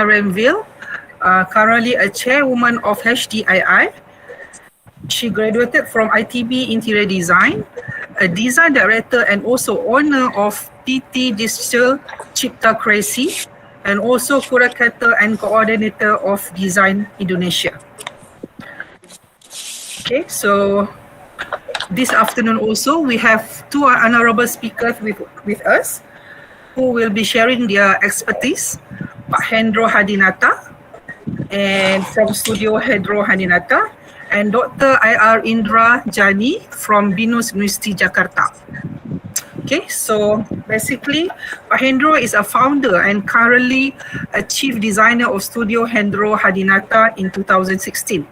Renville, currently a chairwoman of HDII. She graduated from ITB Interior Design, a design director and also owner of PT Digital Ciptakresi, and also curator and coordinator of Design Indonesia. Okay, so this afternoon also we have two honorable speakers with us who will be sharing their expertise. Pak Hendro Hadinata and from Studio Hendro Hadinata, and Dr. IR Indra Jani from BINUS University Jakarta. Okay, so basically, Pak Hendro is a founder and currently a chief designer of Studio Hendro Hadinata in 2016.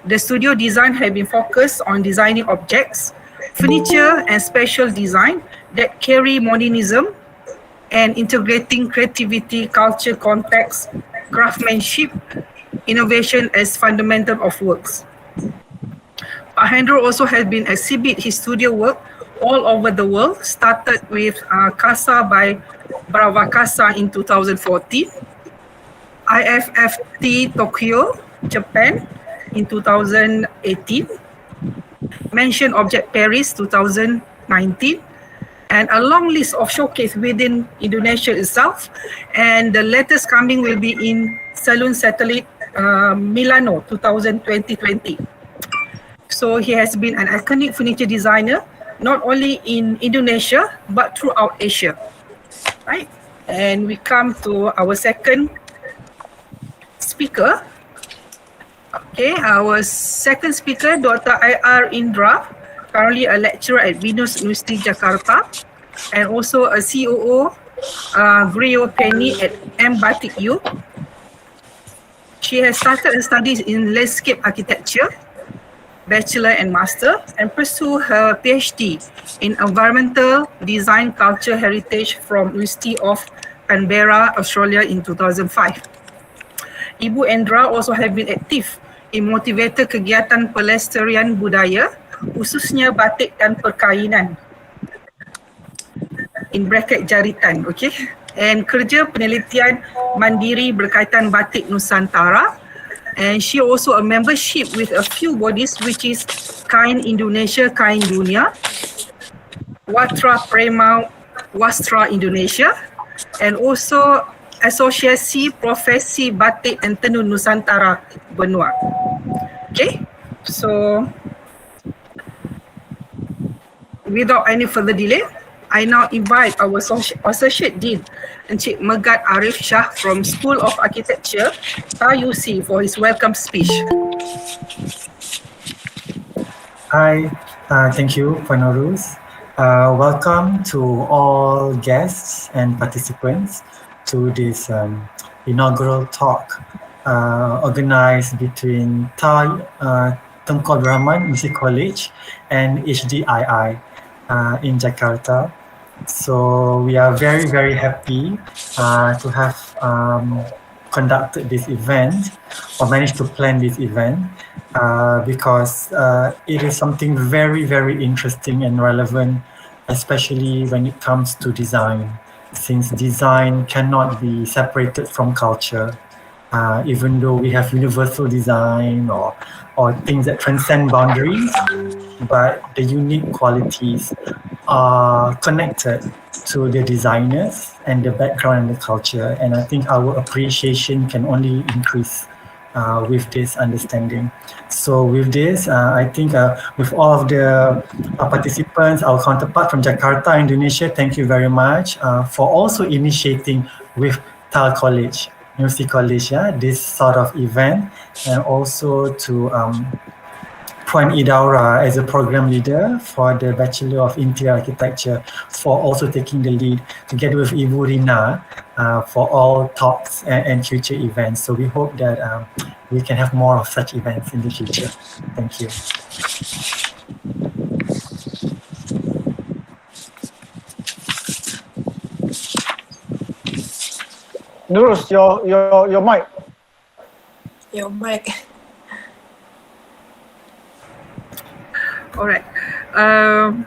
The studio design has been focused on designing objects, furniture and special design that carry modernism and integrating creativity, culture, context, craftsmanship, innovation as fundamental of works. Pak Hendro also has been exhibit his studio work all over the world, started with Casa by Bravakasa in 2014, IFFT Tokyo, Japan in 2018, Mention Object Paris 2019, and a long list of showcase within Indonesia itself, and the latest coming will be in Salon Satellite Milano 2020. So he has been an iconic furniture designer not only in Indonesia but throughout Asia, right? And we come to our second speaker. Okay, our second speaker, Dr. IR Indra, currently a lecturer at BINUS University Jakarta and also a COO Griot Penny at M Batik U. She has started her studies in landscape architecture, bachelor and master, and pursue her PhD in environmental design culture heritage from University of Canberra, Australia in 2005. Ibu Indra also have been active in motivator kegiatan pelestarian budaya, khususnya batik dan perkainan, in bracket jaritan, okay, and kerja penelitian mandiri berkaitan batik Nusantara, and she also a membership with a few bodies which is Kain Indonesia, Kain Dunia, Watra Prema Wastra Indonesia, and also Asosiasi Profesi Batik and Tenun Nusantara Benua. Okay, so without any further delay, I now invite our Associate Dean, Encik Megat Arif Shah from School of Architecture, TAUC, for his welcome speech. Hi, thank you, Panorus. Welcome to all guests and participants to this inaugural talk organized between Tunku Rahman Music College and HDII in Jakarta. So we are very, very happy to have conducted this event or managed to plan this event because it is something very, very interesting and relevant, especially when it comes to design, since design cannot be separated from culture. Even though we have universal design or things that transcend boundaries, but the unique qualities are connected to the designers and the background and the culture. And I think our appreciation can only increase with this understanding. So with this, I think with all of the participants, our counterpart from Jakarta, Indonesia, thank you very much for also initiating with TAL College, University College, this sort of event, and also to Puan Idaura as a program leader for the Bachelor of Interior Architecture for also taking the lead together with Ibu Rina for all talks and future events. So we hope that we can have more of such events in the future. Thank you. Nurus, your mic. Your mic. All right.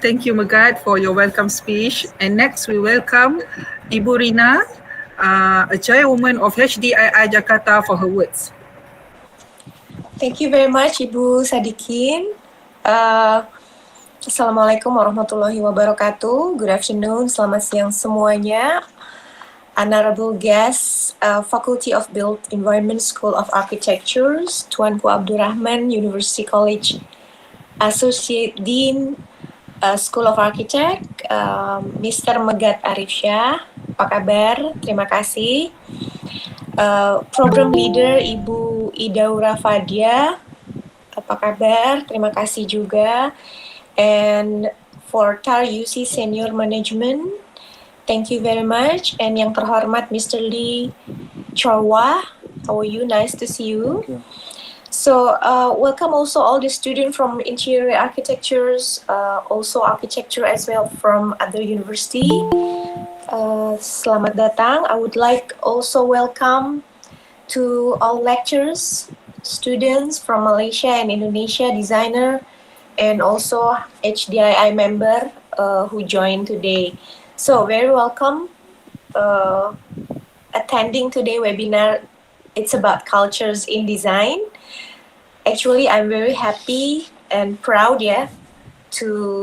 Thank you, Megat, for your welcome speech. And next, we welcome Ibu Rina a chairwoman of HDII Jakarta, for her words. Thank you very much, Ibu Sadikin. Assalamualaikum warahmatullahi wabarakatuh. Good afternoon, selamat siang semuanya. Honorable guests, Faculty of Built Environment School of Architecture, Tuanku Abdul Rahman, University College, Associate Dean, School of Architect, Mr. Megat Arif Shah, apa kabar? Terima kasih. Program Leader Ibu Idaura Fadia, apa kabar? Terima kasih juga. And for TAR UC Senior Management, thank you very much. And yang terhormat Mr. Lee Chorwa, how are you? Nice to see you. So welcome also all the students from interior architectures, also architecture as well from other university. Selamat datang. I would like also welcome to all lecturers, students from Malaysia and Indonesia, designer, and also HDII member who joined today. So very welcome attending today webinar. It's about cultures in design. Actually, I'm very happy and proud, to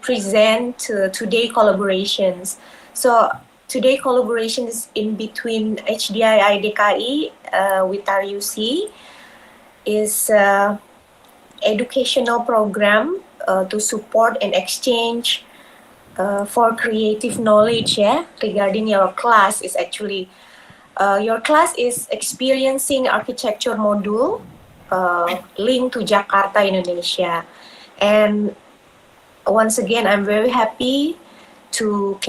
present today collaborations. So today collaboration is in between HDII DKI with RUC is educational program to support and exchange for creative knowledge, regarding your class is actually your class is experiencing architecture module linked to Jakarta, Indonesia. And once again, I'm very happy to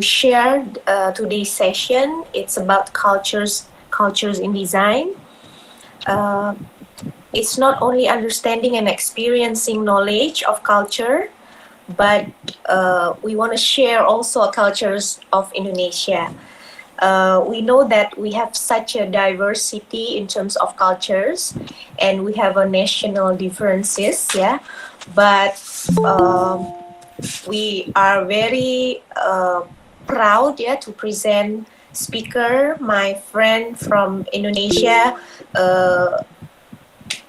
share today's session. It's about cultures in design. It's not only understanding and experiencing knowledge of culture, but we want to share also cultures of Indonesia. We know that we have such a diversity in terms of cultures, and we have a national differences, but we are very proud, to present speaker, my friend from Indonesia,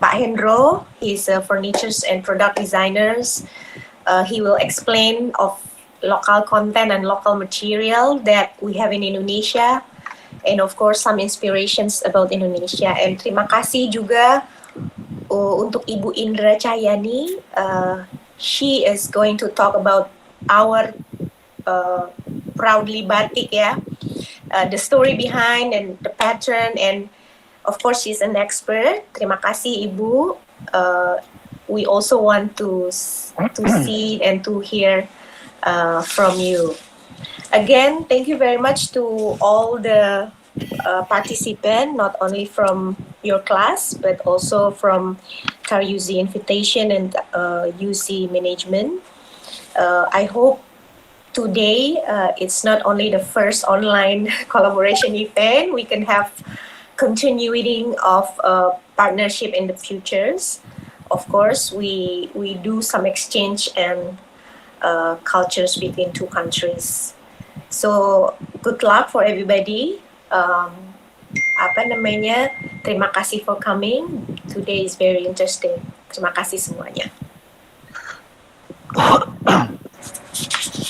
Pak Hendro. He's a furniture and product designers. He will explain of local content and local material that we have in Indonesia, and of course some inspirations about Indonesia. And terima kasih juga untuk Ibu Indra Cahyani. She is going to talk about our proudly batik, the story behind and the pattern, and of course she's an expert. Terima kasih Ibu. We also want to see and to hear from you. Again, thank you very much to all the participants, not only from your class, but also from TAR UC Invitation and UC Management. I hope today it's not only the first online collaboration event, we can have continuing of partnership in the futures. Of course, we do some exchange and cultures between two countries. So good luck for everybody. Terima kasih for coming. Today is very interesting. Terima kasih semuanya.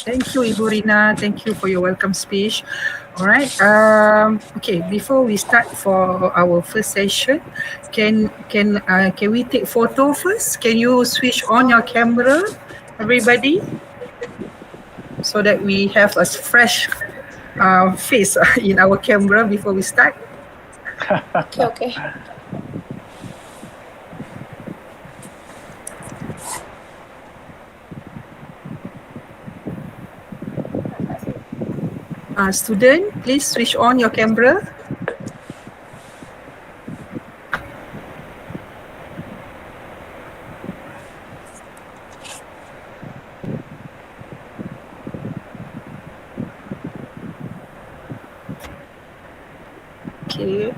Thank you, Ibu Rina. Thank you for your welcome speech. All right. Okay. Before we start for our first session, can we take photo first? Can you switch on your camera, everybody, so that we have a fresh face in our camera before we start? Okay. Student, please switch on your camera. Okay.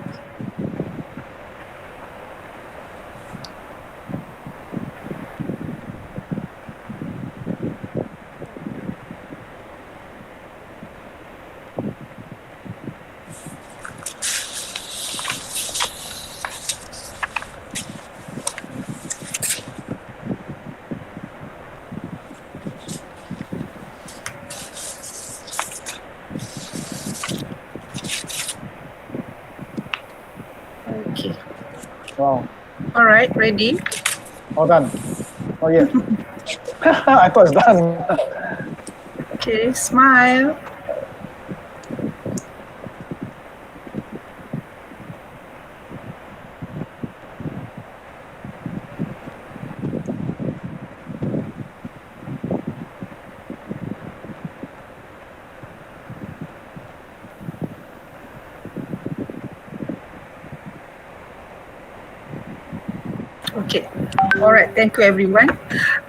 Wow. All right, ready? All done. Oh yeah. I thought it's done. Okay, smile. Okay. All right. Thank you, everyone.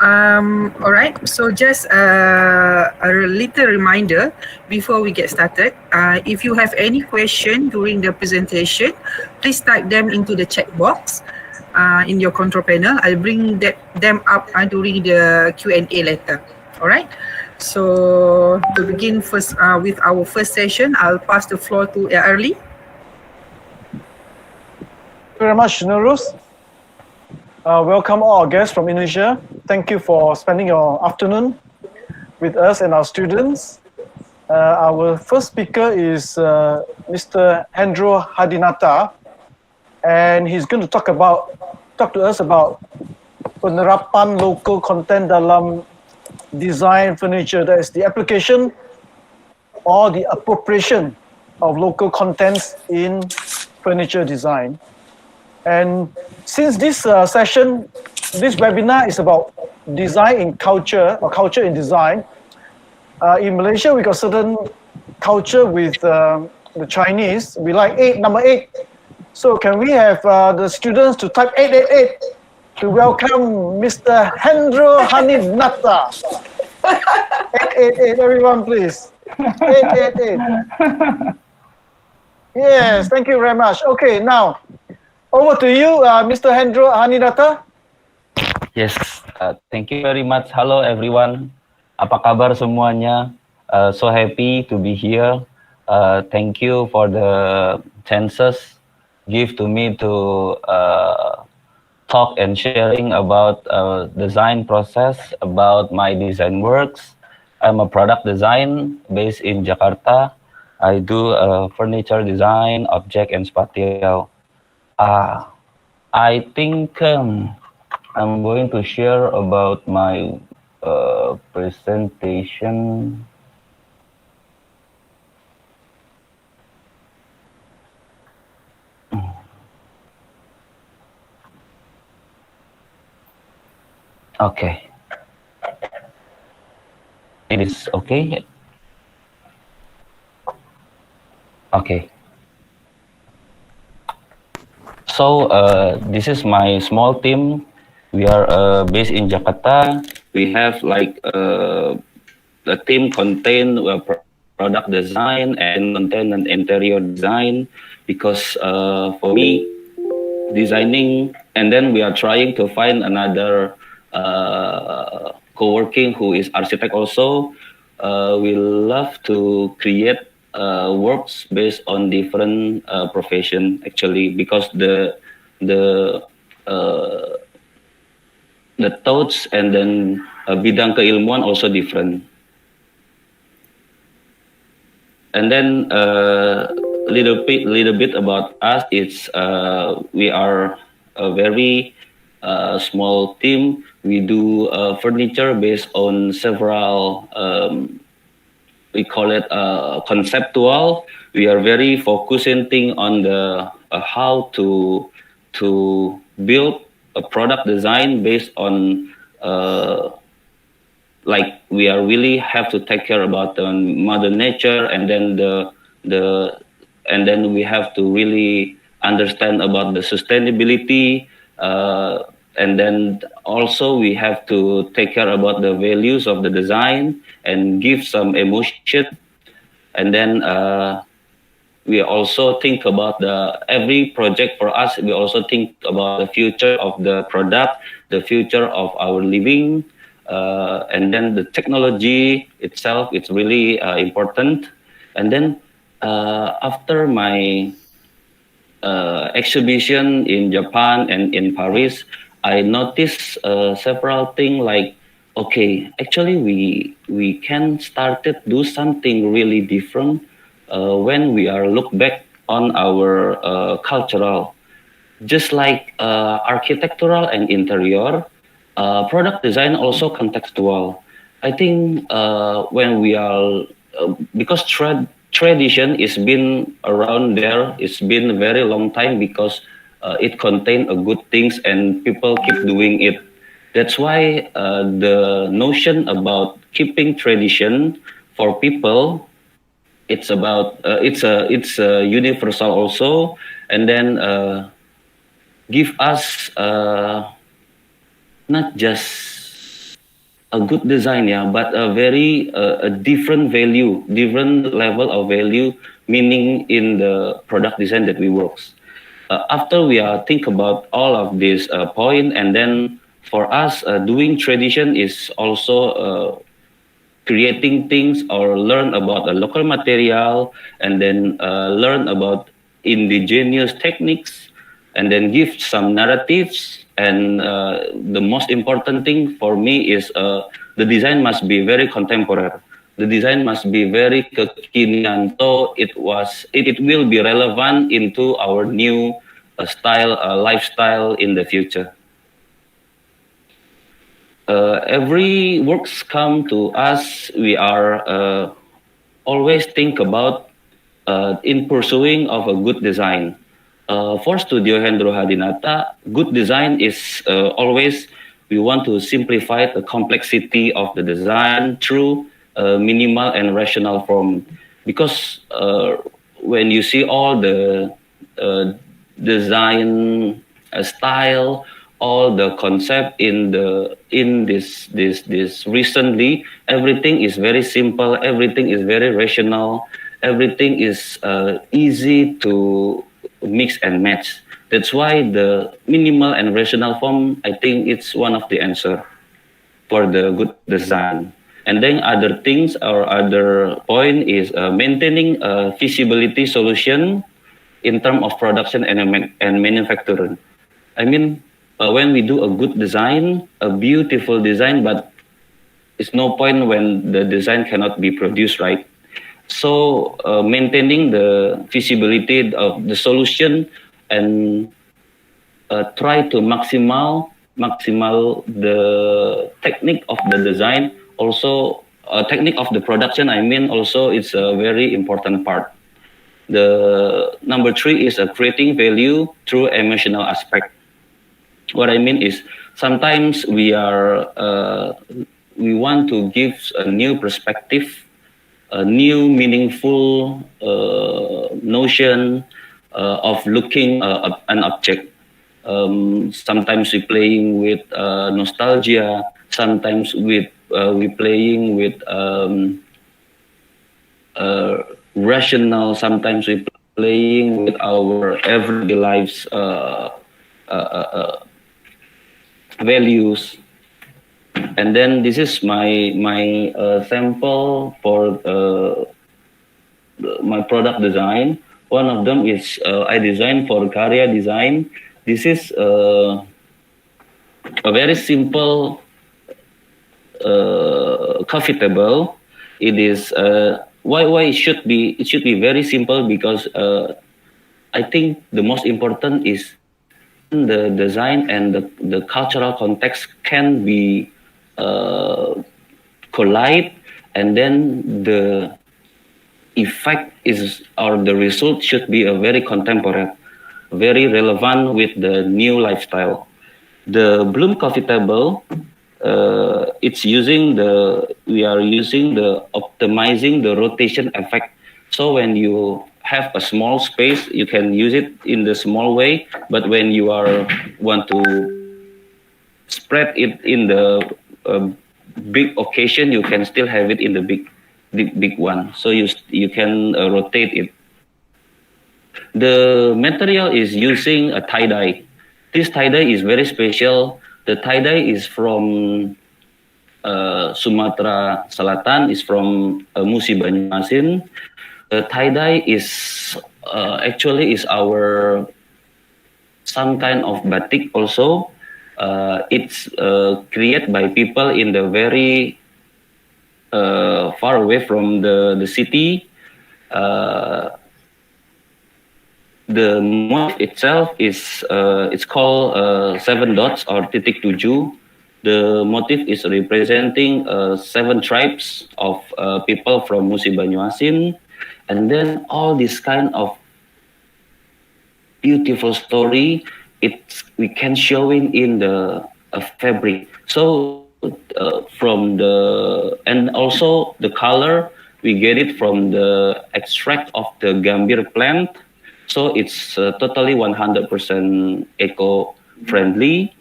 All right. So just a little reminder before we get started. If you have any question during the presentation, please type them into the chat box in your control panel. I'll bring them up during the Q&A later. All right. So to begin first with our first session, I'll pass the floor to Early. Thank you very much, Nuruz. Welcome all our guests from Indonesia. Thank you for spending your afternoon with us and our students. Our first speaker is Mr. Hendro Hadinata, and he's going to talk to us about penerapan local content dalam design furniture. That is the application or the appropriation of local contents in furniture design. And since this session, this webinar is about design in culture or culture in design, in Malaysia we got certain culture with the Chinese. We like number 8. So can we have the students to type 888 to welcome Mr. Hendro Hadinata? 888, everyone please. 888. Yes, thank you very much. Okay, now over to you, Mr. Hendro Hadinata. Yes, thank you very much. Hello everyone. Apa kabar semuanya? So happy to be here. Thank you for the chances give to me to talk and sharing about design process, about my design works. I'm a product design based in Jakarta. I do furniture design, object and spatial. I think I'm going to share about my presentation. Okay. It is okay? Okay. So this is my small team. We are based in Jakarta. We have like the team contain product design and content and interior design, because for me, designing, and then we are trying to find another co-working who is architect also. We love to create works based on different profession actually, because the thoughts and then bidang keilmuan also different. And then little bit about us. It's we are a very small team. We do furniture based on several. We call it conceptual. We are very focusing thing on the how to build a product design based on like we are really have to take care about the mother nature, and then and then we have to really understand about the sustainability, and then also we have to take care about the values of the design and give some emotion, and then we also think about every project for us. We also think about the future of the product, the future of our living, and then the technology itself. It's really important. And then after my exhibition in Japan and in Paris, I noticed several things like, okay, actually we can start to do something really different when we are look back on our cultural. just like architectural and interior, product design also contextual. I think when we are because tradition is been around there, it's been a very long time because it contain a good things and people keep doing it. That's why the notion about keeping tradition for people, it's about it's universal also, and then give us not just a good design, yeah, but a very a different value, different level of value, meaning in the product design that we works. After we think about all of this point, and then for us, doing tradition is also creating things or learn about a local material, and then learn about indigenous techniques, and then give some narratives. And the most important thing for me is the design must be very contemporary. The design must be very kekinian, so it will be relevant into our new style, lifestyle in the future. Every works come to us, we are always think about in pursuing of a good design. For Studio Hendro Hadinata, good design is always we want to simplify the complexity of the design through minimal and rational form. Because when you see all the design style, all the concept in this recently, everything is very simple, everything is very rational, everything is easy to mix and match. That's why the minimal and rational form, I think it's one of the answer for the good design. And then other things or other point is maintaining a feasibility solution in terms of production and manufacturing. I mean, when we do a good design, a beautiful design, but it's no point when the design cannot be produced, right? So maintaining the feasibility of the solution and try to maximal the technique of the design. Also, technique of the production, I mean, also it's a very important part. The number 3 is creating value through emotional aspect. What I mean is sometimes we want to give a new perspective, a new meaningful notion of looking an object. Sometimes we playing with nostalgia. Sometimes we playing with rational. Sometimes we playing with our everyday lives values. And then this is my sample for my product design. One of them is I designed for Karya Design. This is a very simple coffee table. It is why it should be very simple, because I think the most important is the design and the cultural context can be collide, and then the effect is, or the result should be a very contemporary, very relevant with the new lifestyle. The Bloom coffee table, we are using the optimizing the rotation effect. So when you have a small space, you can use it in the small way, but when you want to spread it in the big occasion, you can still have it in the big one. So you can rotate it. The material is using a tie-dye. This tie-dye is very special. The tie-dye is from Sumatera Selatan, is from Musi Banyumasin. The tie-dye is actually is our some kind of batik also. It's created by people in the very far away from the city. the motif itself is it's called seven dots or titik tujuh. The motif is representing seven tribes of people from Musi Banyuasin, and then all this kind of beautiful story we can show in the fabric. So from the and also the color we get it from the extract of the gambir plant. So it's totally 100% eco-friendly.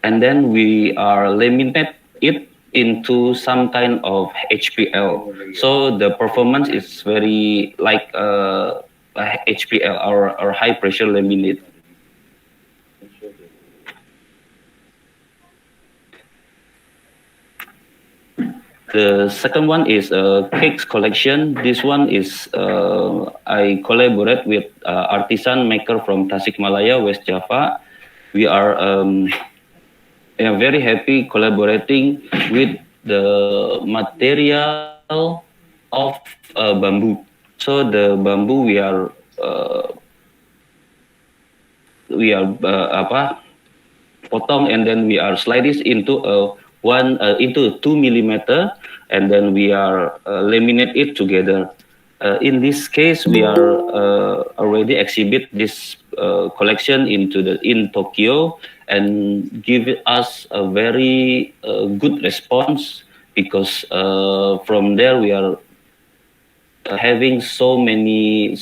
And then we are laminate it into some kind of HPL. So the performance is very like HPL or high pressure laminate. The second one is cakes collection. This one is I collaborate with artisan maker from Tasikmalaya, West Java. We are very happy collaborating with the material of bamboo. So the bamboo we are potong, and then we are slide this into into 2 millimeter, and then we are laminate it together. In this case, we are already exhibit this collection in Tokyo, and give us a very good response, because from there we are having so many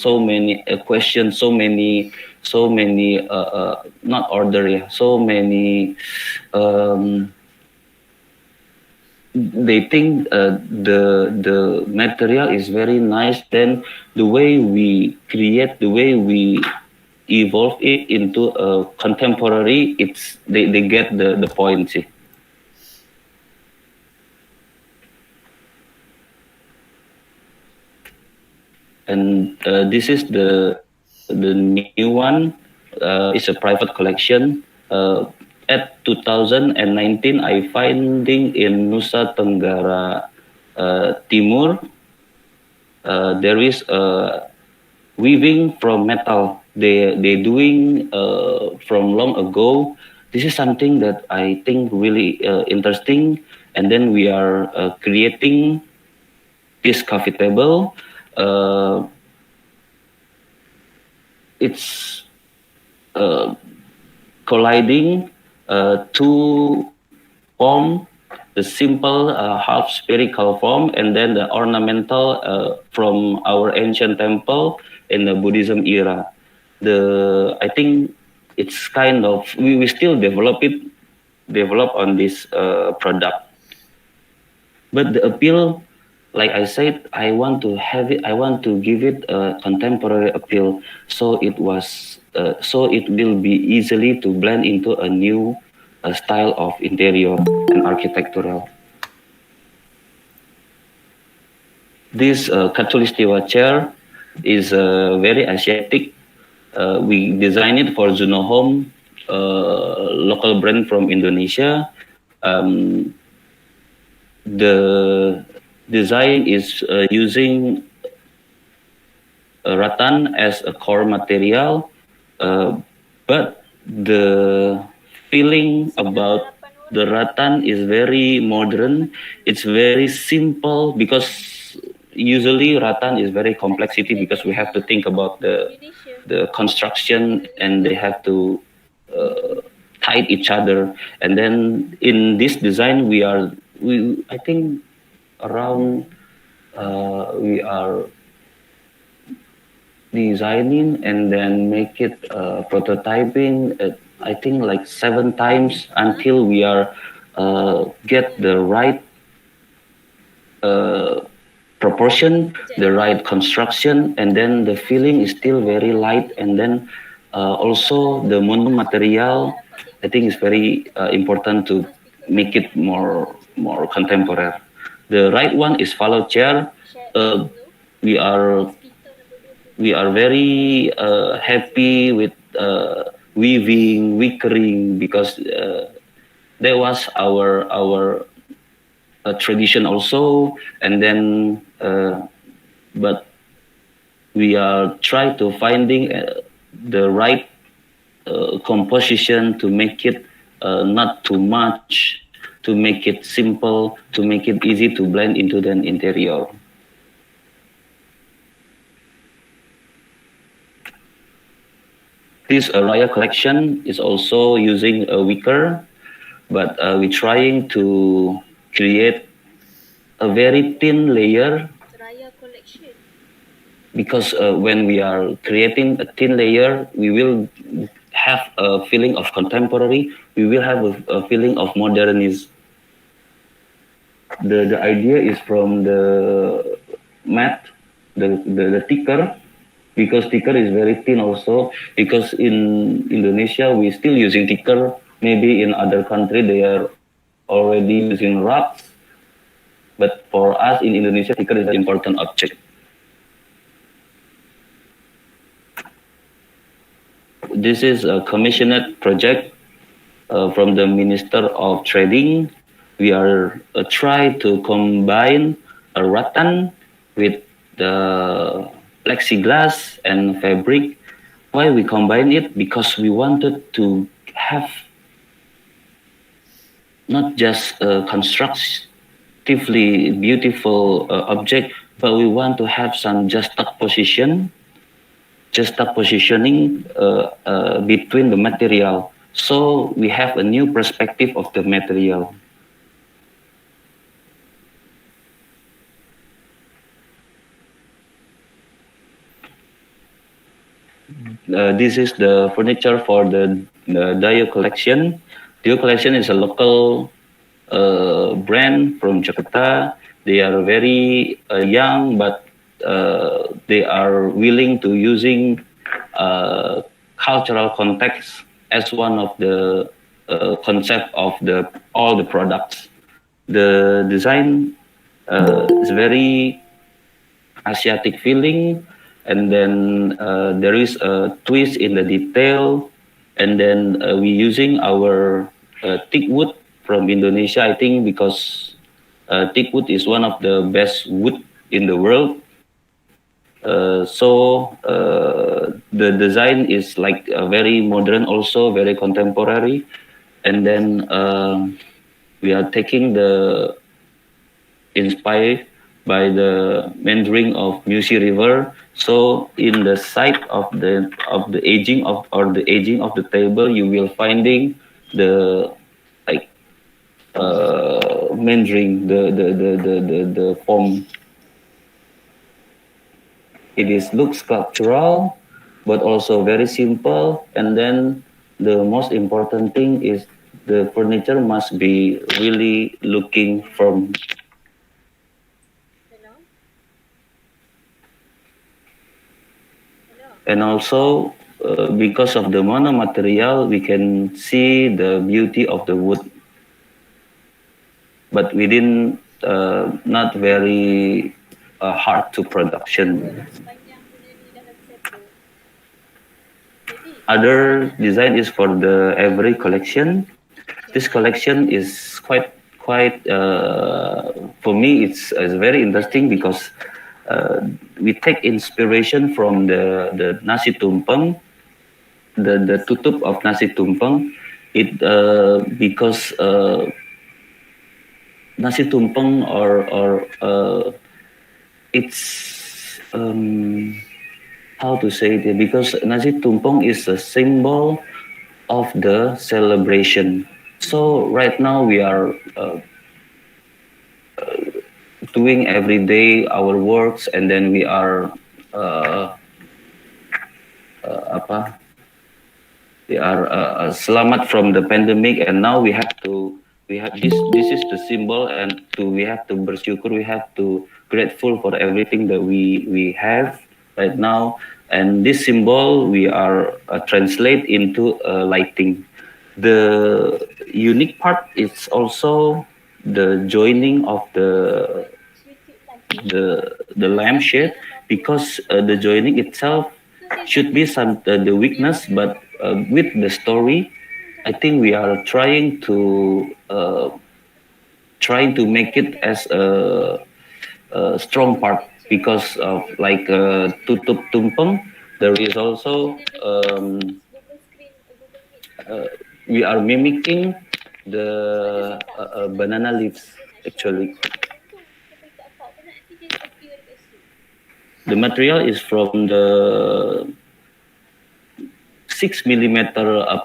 questions, so many not order, yeah, so many they think the material is very nice. Then the way we create, the way we evolve it into a contemporary, they get the point. See. And this is the new one. It's a private collection. At 2019, I finding in Nusa Tenggara Timur, there is a weaving from metal. They doing from long ago. This is something that I think really interesting. And then we are creating this coffee table. It's colliding two form, the simple half spherical form, and then the ornamental from our ancient temple in the Buddhism era. I think it's kind of, we still develop on this product. But the appeal, like I said, I want to give it a contemporary appeal. So it will be easily to blend into a new style of interior and architectural. This Katulistiwa chair is very Asiatic. We designed it for Zuno Home, local brand from Indonesia. The design is using rattan as a core material, but the feeling about the rattan is very modern. It's very simple, because usually rattan is very complexity, because we have to think about the construction, and they have to tie each other. And then in this design, I think around we are designing and then make it prototyping. I think like 7 times until we are get the right proportion, the right construction, and then the feeling is still very light. And then also the mono material, I think is very important to make it more contemporary. The right one is follow chair. We are very happy with weaving, wickering, because that was our tradition also. And then but we are trying to finding the right composition to make it not too much, to make it simple, to make it easy to blend into the interior. This Raya collection is also using a wicker, but we're trying to create a very thin layer, because when we are creating a thin layer, we will have a feeling of contemporary, we will have a feeling of modernism. The idea is from the mat, the thicker, because thicker is very thin also, because in Indonesia we still using thicker, maybe in other country they are already using rugs, but for us in Indonesia, thicker is an important object. This is a commissioned project from the Minister of Trading. We are try to combine a rattan with the plexiglass and fabric. Why we combine it? Because we wanted to have not just a constructively beautiful object, but we want to have some juxtapositioning between the material. So we have a new perspective of the material. This is the furniture for the DKI collection. DKI collection is a local brand from Jakarta. They are very young, but they are willing to using cultural context as one of the concept of all the products. The design is very Asiatic feeling, and then there is a twist in the detail, and then we using our teak wood from Indonesia, I think, because teak wood is one of the best wood in the world. So the design is like very modern, also very contemporary, and then we are taking the inspired by the meandering of Musi River. So in the side of the aging of the table, you will finding the like meandering the form. It is look sculptural, but also very simple. And then the most important thing is the furniture must be really looking from. And also, because of the mono material, we can see the beauty of the wood. But within not very hard to production. Other design is for the every collection. This collection is quite for me it's very interesting, because we take inspiration from the nasi tumpeng, the tutup of nasi tumpeng. It because nasi tumpeng or it's how to say it, because nasi tumpeng is a symbol of the celebration. So right now we are doing every day our works, and then we are selamat from the pandemic, and now we have this is the symbol, and we have to bersyukur, we have to grateful for everything that we have right now. And this symbol we are translate into lighting. The unique part is also the joining of the lampshade, because the joining itself should be the weakness, but with the story, I think we are trying to make it as a strong part. because of like tutup tumpeng, there is also we are mimicking the banana leaves actually. The material is from the 6mm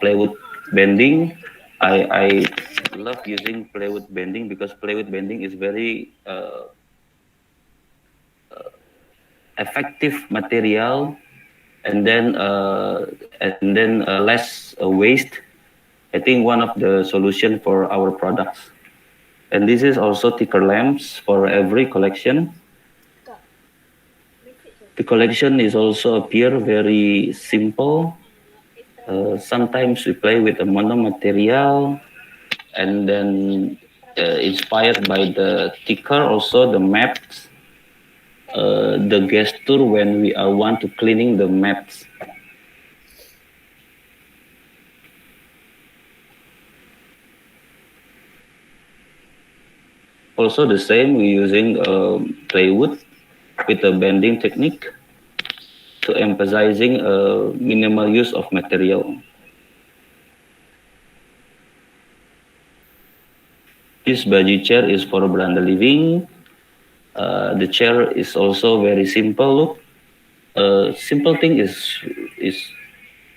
plywood bending. I love using plywood bending because plywood bending is very effective material, and then less waste. I think one of the solution for our products. And this is also thicker lamps for every collection. The collection is also appear very simple. Sometimes we play with the mono material, and then inspired by the thicker also the maps, the gesture when we want to cleaning the maps. Also the same, we're using plywood with a bending technique to emphasizing minimal use of material. This baju chair is for veranda living. The chair is also very simple look. Simple thing is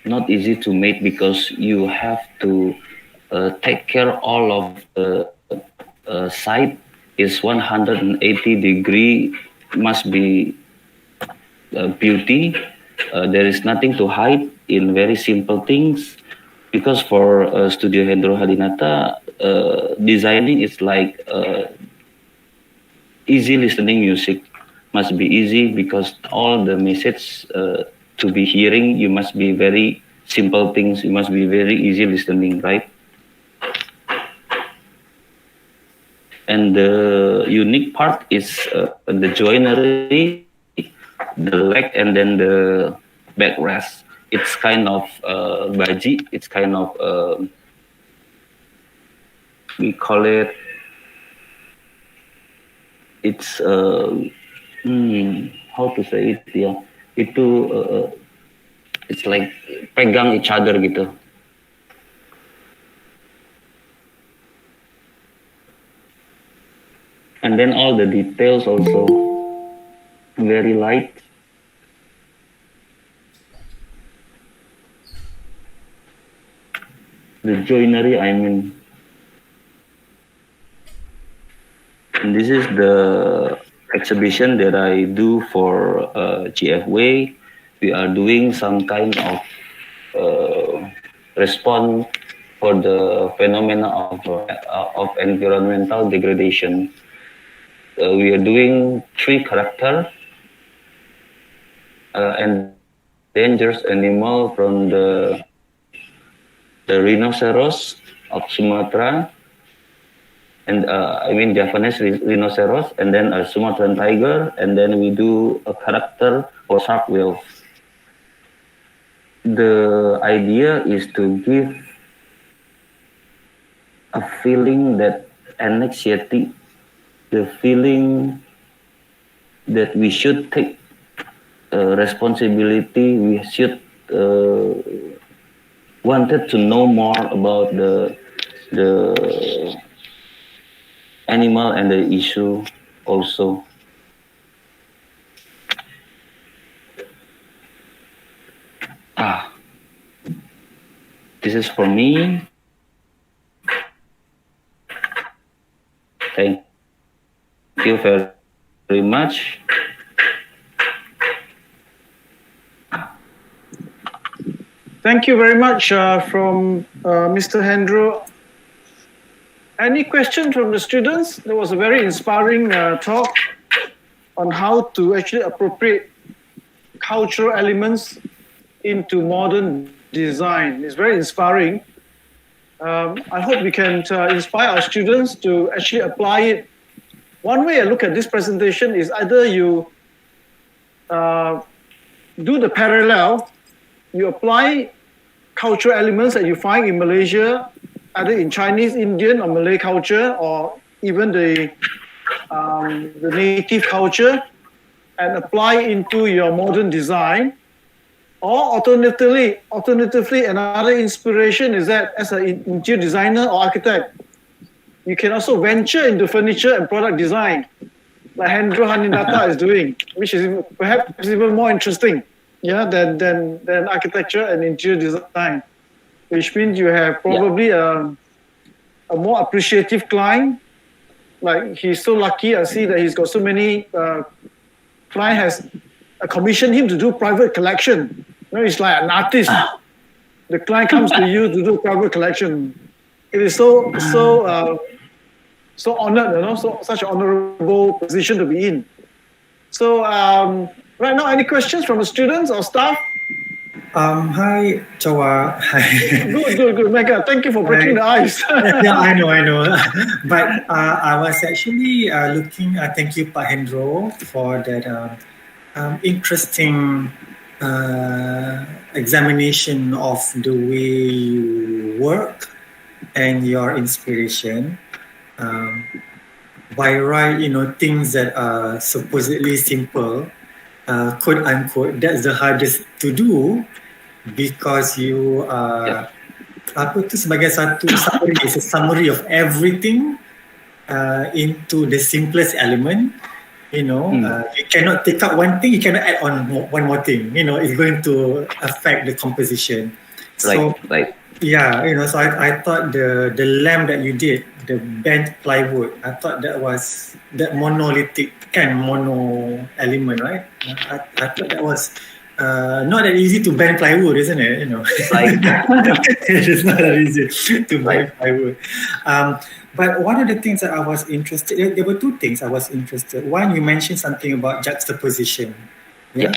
not easy to make because you have to take care all of the side is 180 degree, must be beauty. There is nothing to hide in very simple things, because for Studio Hendro Hadinata, designing is like easy listening music. Must be easy because all the message to be hearing, you must be very simple things, you must be very easy listening, right? And the unique part is the joinery, the leg, and then the backrest. It's kind of baji. It's kind of we call it. It's how to say it ya? Itu it's like pegang each other gitu. And then all the details also very light. The joinery, I mean. And this is the exhibition that I do for GFW. We are doing some kind of response for the phenomena of environmental degradation. We are doing 3 characters and dangerous animal from the rhinoceros of Sumatra, and I mean Japanese rhinoceros, and then a Sumatran tiger, and then we do a character for shark whales. The idea is to give a feeling that anxiety, the feeling that we should take responsibility, we should wanted to know more about the animal and the issue also. This is for me. Thank you very much. Thank you very much from Mr. Hendro. Any questions from the students? There was a very inspiring talk on how to actually appropriate cultural elements into modern design. It's very inspiring. I hope we can inspire our students to actually apply it. One way I look at this presentation is either you do the parallel, you apply cultural elements that you find in Malaysia, either in Chinese, Indian, or Malay culture, or even the native culture, and apply into your modern design. Or alternatively, another inspiration is that as an interior designer or architect, you can also venture into furniture and product design, like Hendro Haninata is doing, which is perhaps even more interesting, than architecture and interior design. Which means you have probably a more appreciative client. Like he's so lucky, I see that he's got so many client has commissioned him to do private collection. He's like an artist. The client comes to you to do private collection. It is so honored, such an honorable position to be in. So right now, any questions from the students or staff? Hi, Chawa. Hi. Good, Mega. Thank you for breaking the ice. Yeah, I know. But I was actually looking. Thank you, Pak Hendro, for that interesting examination of the way you work and your inspiration. By right, things that are supposedly simple, quote unquote, that's the hardest to do because you sebagai satu summary, it's a summary of everything into the simplest element. You cannot take out one thing, you cannot add on one more thing. It's going to affect the composition. Right. Yeah, so I thought the lamp that you did, the bent plywood, I thought that was that monolithic mono element, right? I thought that was not that easy to bend plywood, isn't it? Right. It's not that easy to bend plywood. But one of the things that I was interested, there were two things I was interested. One, you mentioned something about juxtaposition. Yeah.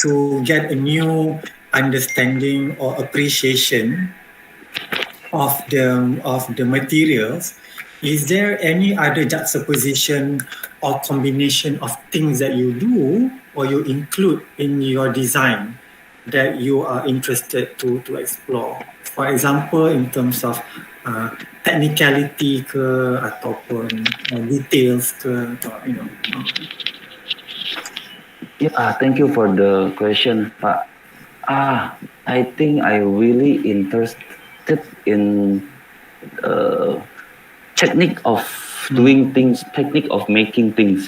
To get a new understanding or appreciation of the materials. Is there any other juxtaposition or combination of things that you do or you include in your design that you are interested to explore? For example, in terms of technicality ke ataupun details ke, Yeah, thank you for the question, Pak. I think I really interested in technique of doing things, technique of making things.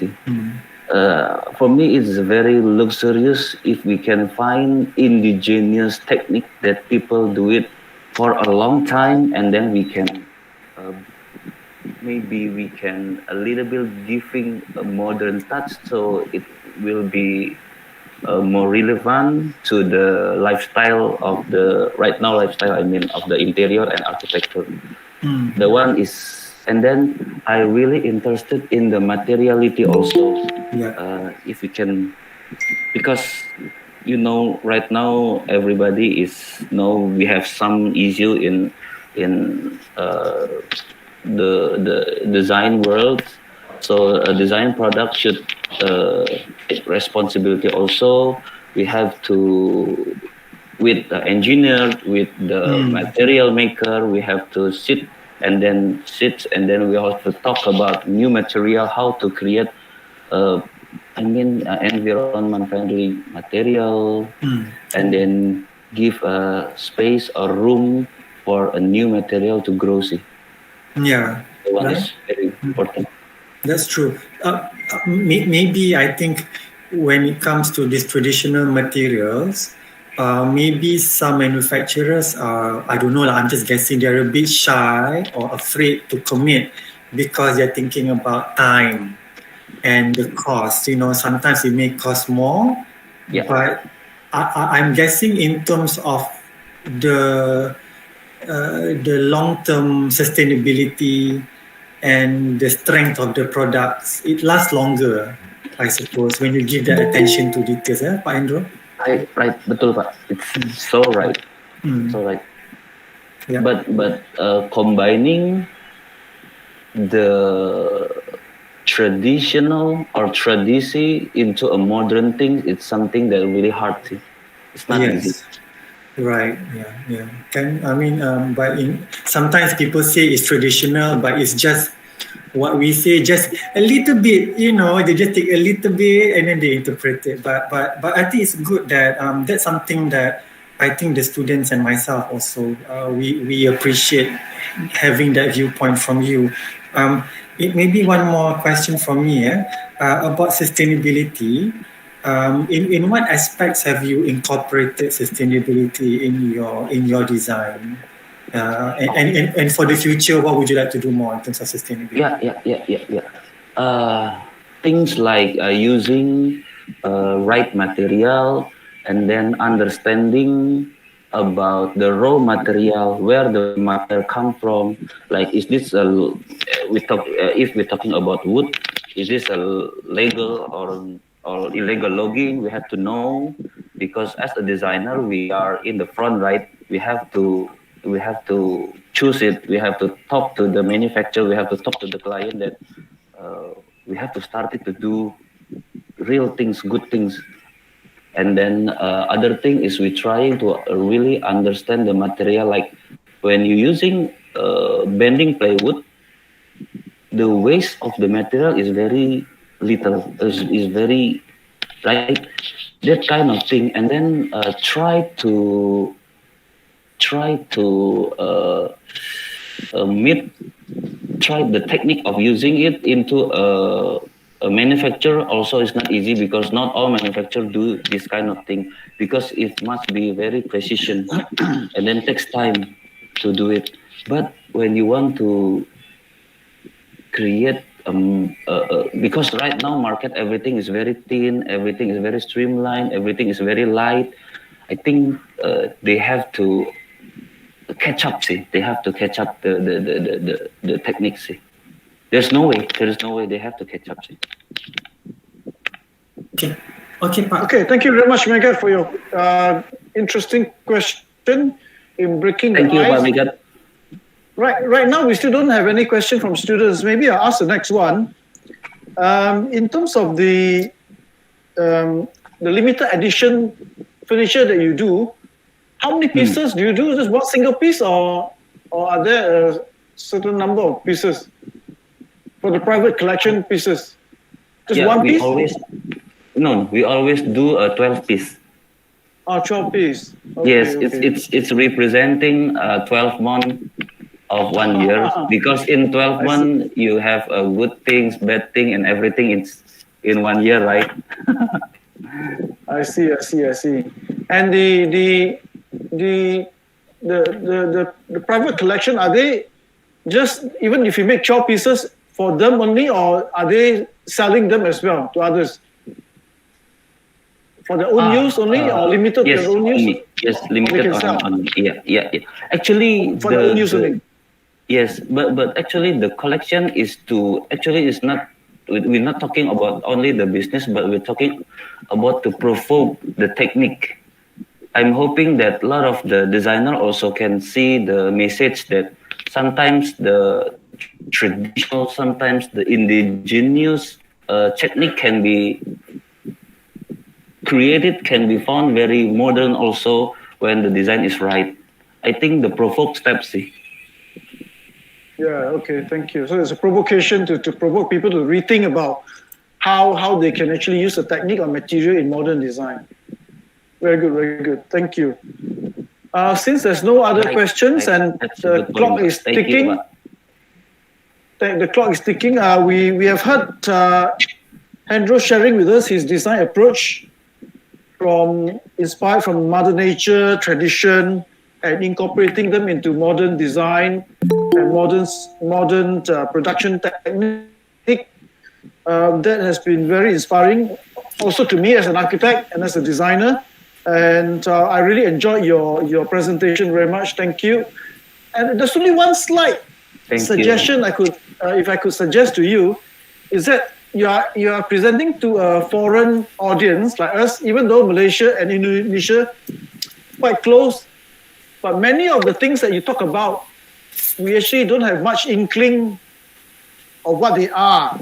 For me, it's very luxurious if we can find indigenous technique that people do it for a long time, and then we can maybe we can a little bit giving a modern touch, so it will be more relevant to the lifestyle of the of the interior and architecture. The one is, and then I really interested in the materiality also. If we can, because right now everybody we have some issue in the design world. So a design product should take responsibility also. We have to, with the engineer, with the material maker, we have to sit and then we have to talk about new material, how to create environment friendly material, and then give a space or room for a new material to grow. Yeah, the one is very important. That's true. Maybe I think when it comes to these traditional materials, maybe some manufacturers are, I don't know, I'm just guessing, they're a bit shy or afraid to commit because they're thinking about time and the cost. Sometimes it may cost more, but I'm guessing in terms of the long-term sustainability and the strength of the products, it lasts longer, I suppose, when you give that attention to details, Pak Hendro? Right, betul Pak. It's so right. So right. Yeah. But combining the traditional or tradition into a modern thing, it's something that really hard. It's not easy. Right. Yeah. But sometimes people say it's traditional, but it's just what we say just a little bit, they just take a little bit and then they interpret it. But I think it's good that that's something that I think the students and myself also we appreciate having that viewpoint from you. It may be one more question from me about sustainability. In what aspects have you incorporated sustainability in your design? And for the future, what would you like to do more in terms of sustainability? Things like using right material, and then understanding about the raw material, where the material come from. Like, is this if we're talking about wood, is this a legal or illegal logging? We have to know, because as a designer, we are in the front, right? We have to choose it. We have to talk to the manufacturer. We have to talk to the client that we have to start it to do real things, good things. And then other thing is we're trying to really understand the material. Like when you're using bending plywood, the waste of the material is very little, is very, right? That kind of thing. And then try to try the technique of using it into a manufacturer also is not easy, because not all manufacturers do this kind of thing, because it must be very precision and then takes time to do it. But when you want to create because right now market, everything is very thin, everything is very streamlined, everything is very light. I think they have to catch up. They have to catch up the techniques. There is no way they have to catch up. Okay, thank you very much, Megat, for your interesting question in breaking the ice. Thank you, Megat. Right now, we still don't have any question from students. Maybe I'll ask the next one. In terms of the limited edition furniture that you do, how many pieces do you do? Just one single piece, or are there a certain number of pieces for the private collection pieces? Just one piece? We always do a 12 piece. Oh, 12 piece. Okay, yes, okay. It's representing 12 months of 1 year, because in 12 months you have good things, bad thing, and everything in 1 year, right? I see. And the private collection, are they just, even if you make 12 pieces, for them only, or are they selling them as well to others? For their own use only, or limited to their own use? Yes, limited on yeah. Actually, for their own use only. Yes, but actually the collection is not. We're not talking about only the business, but we're talking about to provoke the technique. I'm hoping that a lot of the designer also can see the message that sometimes the traditional, sometimes the indigenous technique can be created, can be found very modern also when the design is right. I think the provoke steps. Yeah, okay, thank you. So it's a provocation to provoke people to rethink about how they can actually use the technique or material in modern design. Very good. Thank you. Since there's no other questions and the clock is ticking, we have heard Hendro sharing with us his design approach inspired from Mother Nature, tradition, and incorporating them into modern design and modern production technique. That has been very inspiring, also to me as an architect and as a designer. And I really enjoyed your presentation very much. Thank you. And there's only one slight suggestion if I could suggest to you, is that you are presenting to a foreign audience like us, even though Malaysia and Indonesia quite close. But many of the things that you talk about, we actually don't have much inkling of what they are,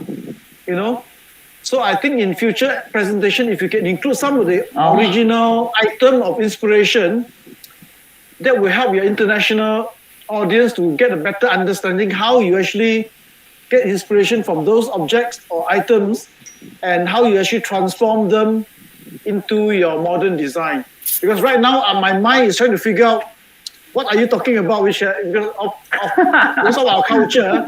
So I think in future presentation, if you can include some of the original item of inspiration, that will help your international audience to get a better understanding how you actually get inspiration from those objects or items and how you actually transform them into your modern design. Because right now, my mind is trying to figure out what are you talking about, which because of our culture,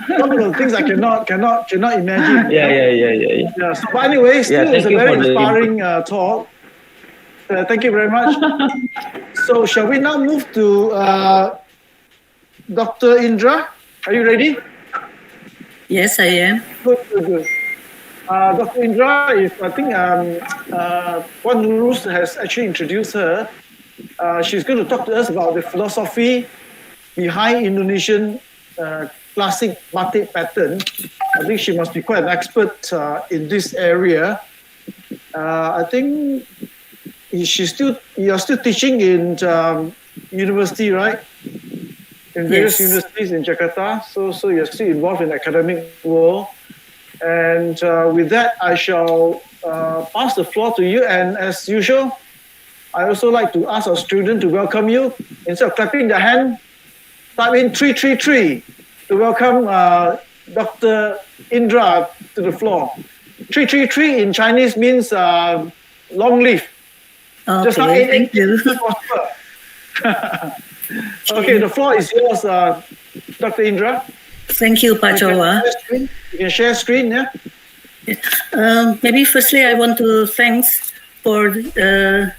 some of the things I cannot imagine. Yeah. So, but anyway, still, it's a thank you very for the inspiring talk. Thank you very much. So, shall we now move to Dr. Indra? Are you ready? Yes, I am. Good. Dr. Indra, I think Puan Nuruz has actually introduced her. She's going to talk to us about the philosophy behind Indonesian classic batik pattern. I think she must be quite an expert in this area. I think you're still teaching in university, right? In various universities in Jakarta. So you're still involved in the academic world. And with that, I shall pass the floor to you. And as usual, I also like to ask our student to welcome you. Instead of clapping their hand, type in 333 to welcome Dr. Indra to the floor. 333 in Chinese means long live. Okay, Just like thank you. Okay, the floor is yours, Dr. Indra. Thank you, Pak Jawa. You can share screen, yeah? Maybe firstly, I want to thanks for the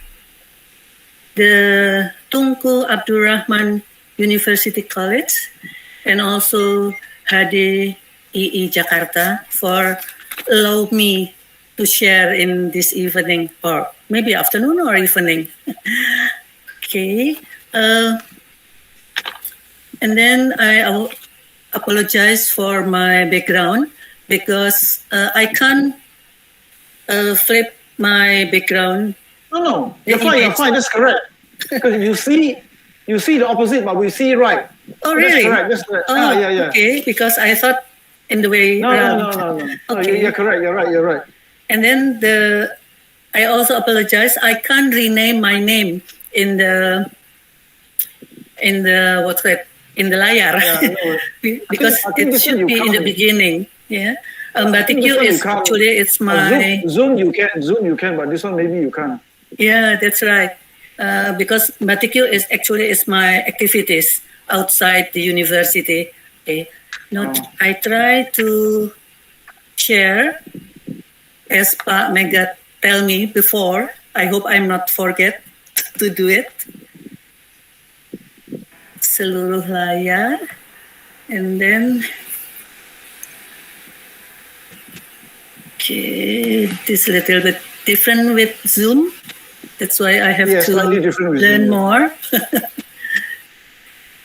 Tunku Abdul Rahman University College and also HDII Jakarta for allow me to share in this evening or maybe afternoon or evening. Okay. And then I apologize for my background because I can't flip my background. No, you're fine, that's correct. Because you see the opposite, but we see right. Oh, really? That's correct. Oh, yeah. Okay, because I thought in the way No. Okay. You're correct, you're right. And then I also apologize. I can't rename my name in the what's that? In the layar. Yeah, no. Because I think it should be in the beginning. Yeah. Batik is actually it's my Zoom you can, but this one maybe you can't. Yeah, that's right. Because batik is actually my activities outside the university. Okay. Now I try to share as Pak Mega tell me before. I hope I'm not forget to do it. Seluruh layar, and then okay, this a little bit different with Zoom. That's why I have to learn more.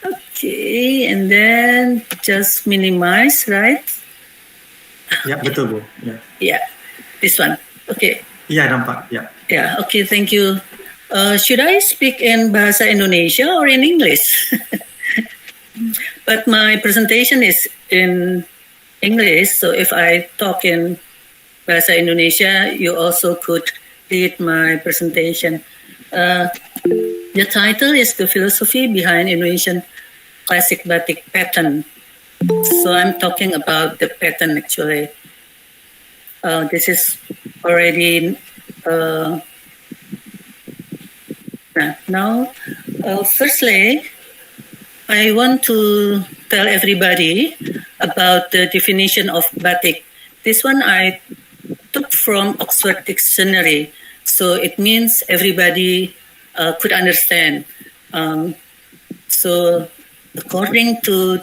Okay, and then just minimize, right? Ya, betul Bu. Ya. Yeah, this one. Okay. Ya, nampak. Ya. Yeah, okay, thank you. Should I speak in Bahasa Indonesia or in English? But my presentation is in English, so if I talk in Bahasa Indonesia, you also could read my presentation. The title is The Philosophy Behind Indonesian Classic Batik Pattern. So I'm talking about the pattern actually. This is already now, firstly, I want to tell everybody about the definition of batik. This one I took from Oxford Dictionary, so it means everybody could understand. So according to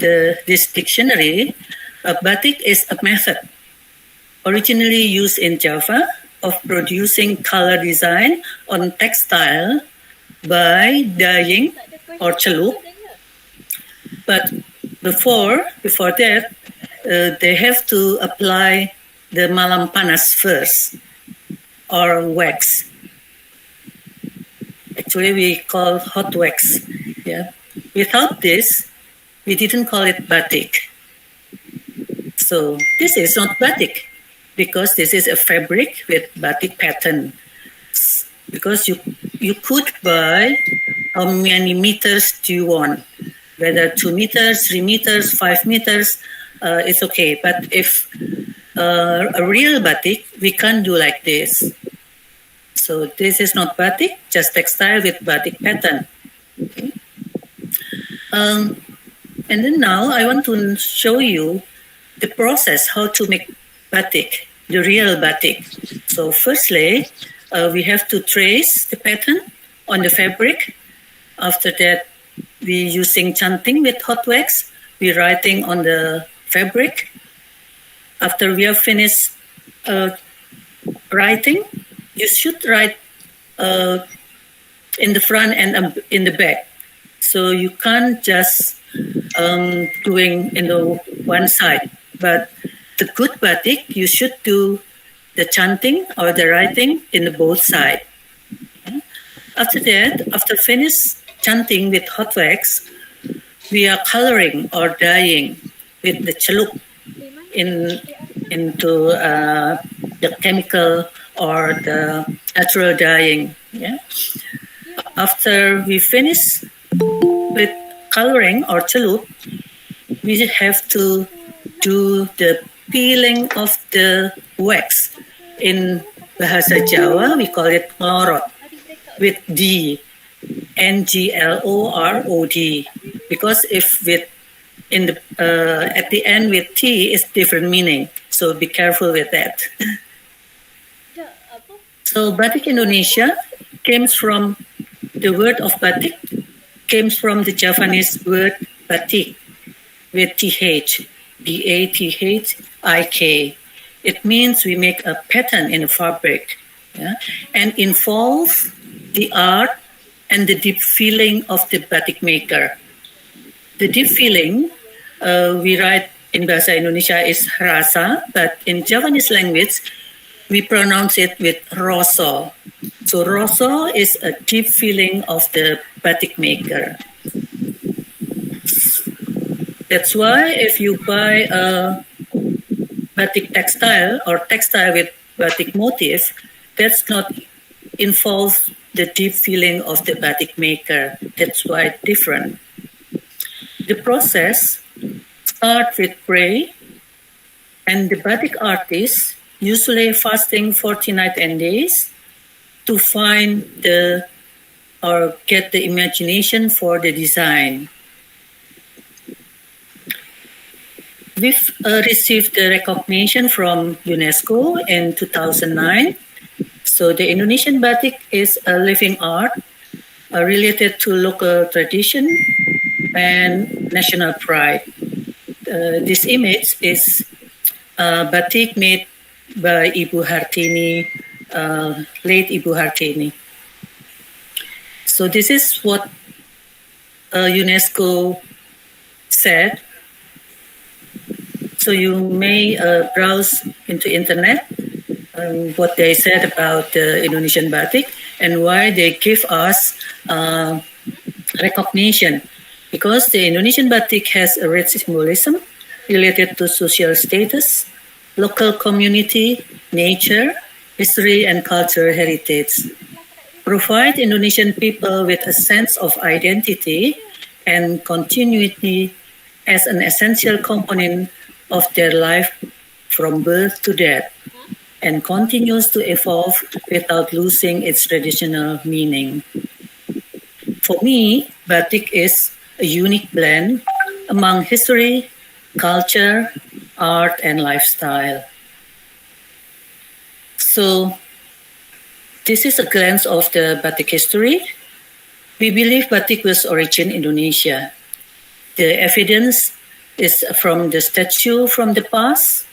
this dictionary, batik is a method originally used in Java of producing color design on textile by dyeing or celup, but before that, they have to apply the malam panas first or wax. Actually, we call hot wax. Yeah. Without this, we didn't call it batik. So this is not batik because this is a fabric with batik pattern. Because you could buy how many meters do you want, whether 2 meters, 3 meters, 5 meters. it's okay. But if a real batik, we can't do like this. So this is not batik, just textile with batik pattern. Okay. And then now I want to show you the process, how to make batik, the real batik. So firstly, we have to trace the pattern on the fabric. After that, we using chanting with hot wax. We're writing on the fabric. After we have finished writing, you should write in the front and in the back. So you can't just doing in the one side. But the good batik, you should do the chanting or the writing in the both sides. Okay. After that, after finish chanting with hot wax, we are coloring or dyeing with the celuk into the chemical or the natural dyeing. Yeah. After we finish with coloring or celuk, we have to do the peeling of the wax. In Bahasa Jawa, we call it ngorot with D, Nglorod. Because if with in the at the end with T, it's different meaning. So be careful with that. So batik Indonesia comes from the word of batik, comes from the Javanese word batik with TH, BATHIK. It means we make a pattern in a fabric, yeah, and involve the art and the deep feeling of the batik maker. The deep feeling, we write in Bahasa Indonesia is rasa, but in Javanese language, we pronounce it with roso. So roso is a deep feeling of the batik maker. That's why if you buy a batik textile or textile with batik motif, that's not involves the deep feeling of the batik maker. That's why it's different. The process starts with prayer, and the batik artist usually fasting 40 nights and days to find the or get the imagination for the design. We've received the recognition from UNESCO in 2009. So the Indonesian batik is a living art related to local tradition and national pride. This image is batik made by Ibu Hartini, late Ibu Hartini. So this is what UNESCO said. So you may browse into internet what they said about the Indonesian batik and why they give us recognition. Because the Indonesian batik has a rich symbolism related to social status, local community, nature, history, and cultural heritage. Provide Indonesian people with a sense of identity and continuity as an essential component of their life from birth to death, and continues to evolve without losing its traditional meaning. For me, batik is a unique blend among history, culture, art, and lifestyle. So this is a glance of the batik history. We believe batik was origin Indonesia. The evidence is from the statue from the past,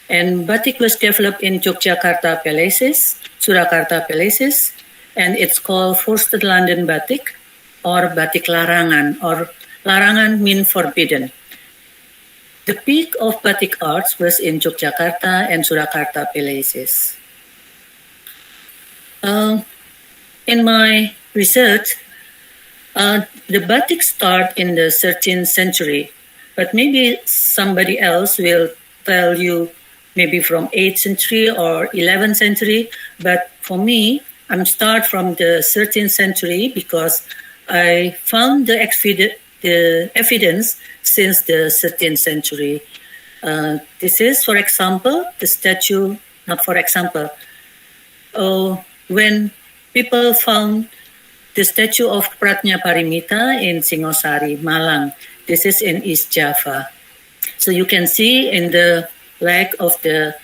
and batik was developed in Yogyakarta Palaces, Surakarta Palaces, and it's called Forced London batik or batik larangan, or larangan mean forbidden. The peak of batik arts was in Yogyakarta and Surakarta Palaces. In my research, the batik start in the 13th century, but maybe somebody else will tell you maybe from 8th century or 11th century. But for me, I'm start from the 13th century because I found the evidence since the 13th century. This is, for example, the statue, not for example, when people found the statue of Pratnya-Parimita in Singosari, Malang. This is in East Java. So you can see in the leg of the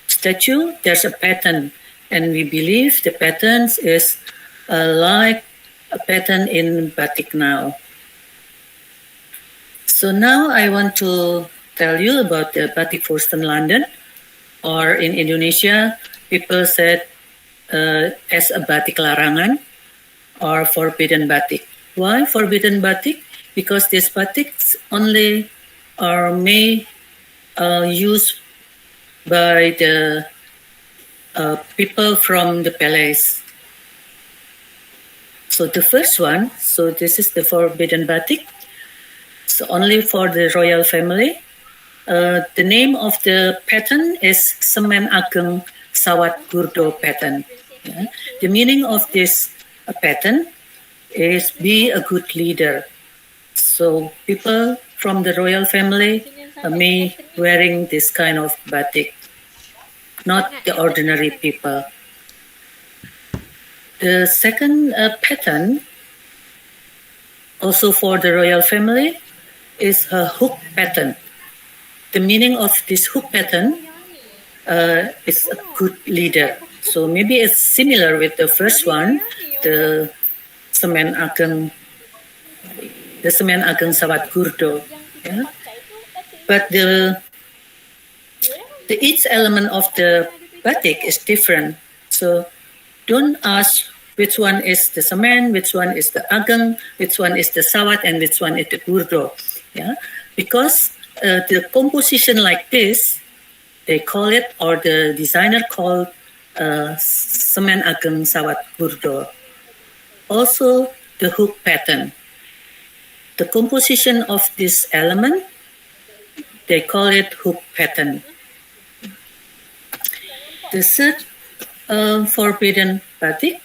statue, there's a pattern. And we believe the pattern is like a pattern in batik now. So now I want to tell you about the batik Fursten London, or in Indonesia, people said as a batik larangan or forbidden batik. Why forbidden batik? Because these batiks only are made used by the people from the palace. So the first one, so this is the forbidden batik. So only for the royal family. The name of the pattern is Semen Ageng Sawat Gurdo pattern. Yeah. The meaning of this pattern is be a good leader. So people from the royal family may wearing this kind of batik, not the ordinary people. The second pattern, also for the royal family, is a hook pattern. The meaning of this hook pattern is a good leader. So maybe it's similar with the first one, the Semen Ageng Sawat Gurdo. Yeah? But the each element of the batik is different. So don't ask which one is the semen, which one is the ageng, which one is the sawat, and which one is the gurdo. Yeah? Because the composition like this, they call it, or the designer called Semen Ageng Sawat Gurdo. Also the hook pattern. The composition of this element, they call it hook pattern. The third forbidden batik,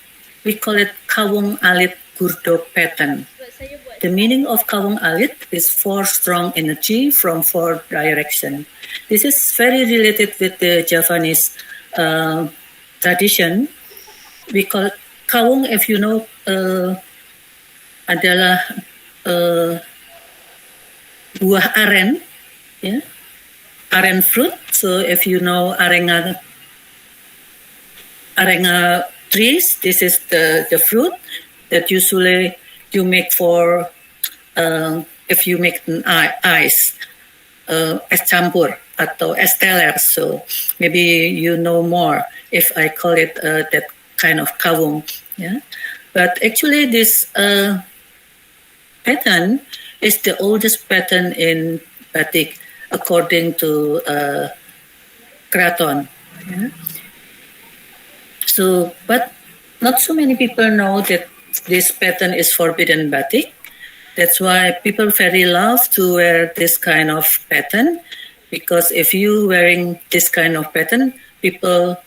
we call it Kawung Alit Gurdo pattern. The meaning of Kawung Alit is 4 strong energy from 4 direction. This is very related with the Javanese tradition. We call it Kawung, if you know, adalah buah aren, yeah? Aren fruit. So if you know arenga trees, this is the fruit that usually you make for if you make an ice, es campur atau es teler. So maybe you know more if I call it that kind of kawung. Yeah, but actually this pattern is the oldest pattern in batik according to Kraton. Yeah? So, but not so many people know that this pattern is forbidden batik. That's why people very love to wear this kind of pattern, because if you wearing this kind of pattern, people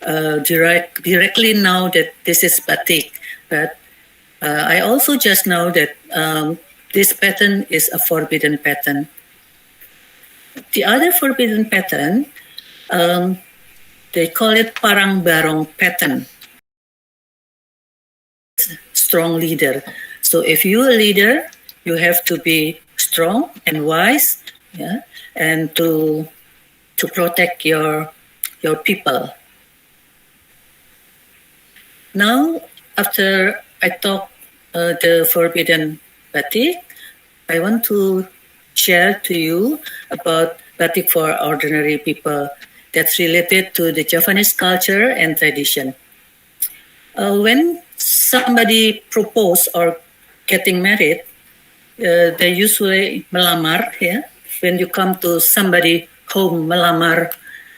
directly know that this is batik. But I also just know that this pattern is a forbidden pattern. The other forbidden pattern, they call it Parang Barong pattern. Strong leader. So if you're a leader, you have to be strong and wise, yeah, and to protect your people. Now, after I talk the forbidden batik, I want to share to you about batik for ordinary people that's related to the Javanese culture and tradition. When somebody propose or getting married, they usually melamar. Yeah? When you come to somebody home, melamar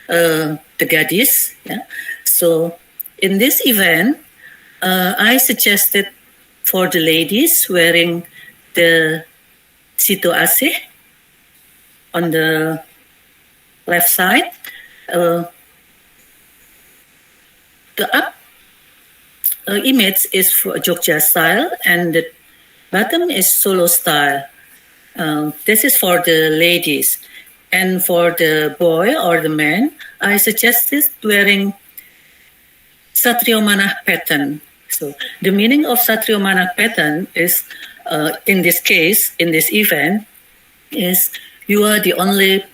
the gadis. Yeah? So in this event, I suggested for the ladies wearing the situ asih on the left side. The up image is for Jogja style, and the bottom is Solo style. This is for the ladies. And for the boy or the man, I suggested wearing Satrio Manah pattern. So the meaning of Satrio Manah pattern is, in this case, in this event, is you are the only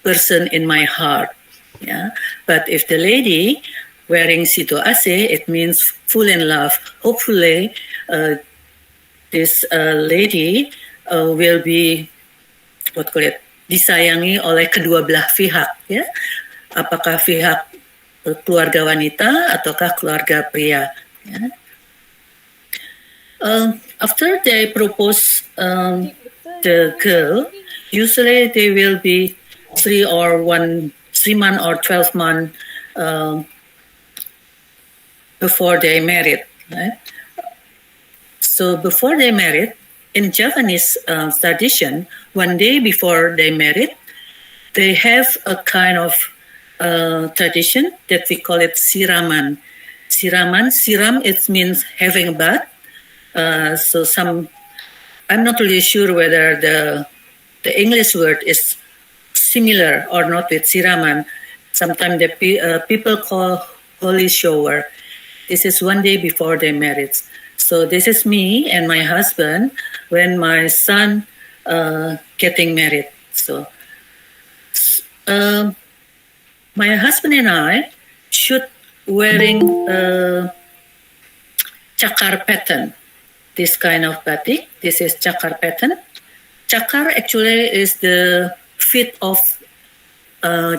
person in my heart. Yeah. But if the lady wearing Sito Ase, it means full in love. Hopefully, this lady will be disayangi oleh kedua belah pihak. Ya. Apakah pihak keluarga wanita ataukah keluarga pria. Ya. After they propose the girl, usually they will be 3 months or 12 months before they married. Right? So before they married, in Japanese tradition, one day before they married, they have a kind of tradition that we call it siraman. Siram, it means having a bath. So I'm not really sure whether the English word is similar or not with siraman. Sometimes the people call holy shower. This is one day before they married. So this is me and my husband when my son getting married. So my husband and I should wearing cakar pattern. This kind of batik. This is cakar pattern. Cakar actually is the feet of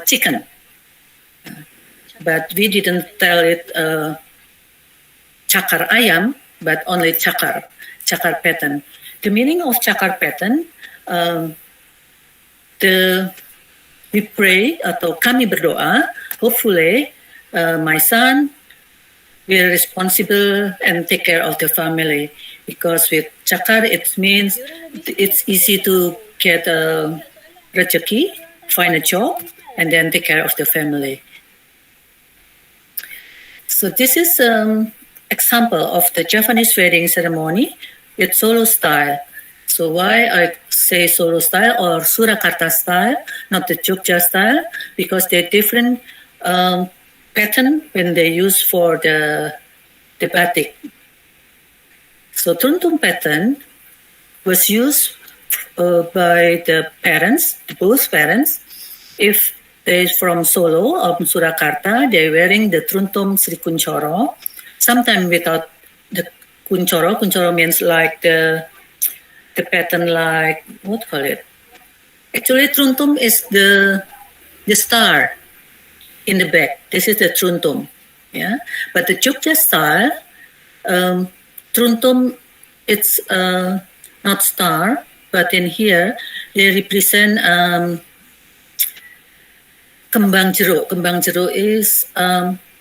chicken, but we didn't tell it cakar ayam, but only cakar pattern. The meaning of cakar pattern, we pray atau kami berdoa, hopefully my son will responsible and take care of the family. Because with cakar, it means it's easy to get a rezeki, find a job, and then take care of the family. So this is example of the Japanese wedding ceremony with Solo style. So why I say Solo style or Surakarta style, not the Jogja style, because they're different pattern when they use for the batik. So Truntung pattern was used by the parents, both parents. If they're from Solo or Surakarta, they're wearing the Truntung Sri Kunchoro. Sometimes without the Kunchoro. Kunchoro means like the pattern like, what call it? Actually, Truntung is the star in the back. This is the Truntung. Yeah? But the Jogja style, Truntung, it's not star, but in here they represent kembang jeruk. Kembang jeruk is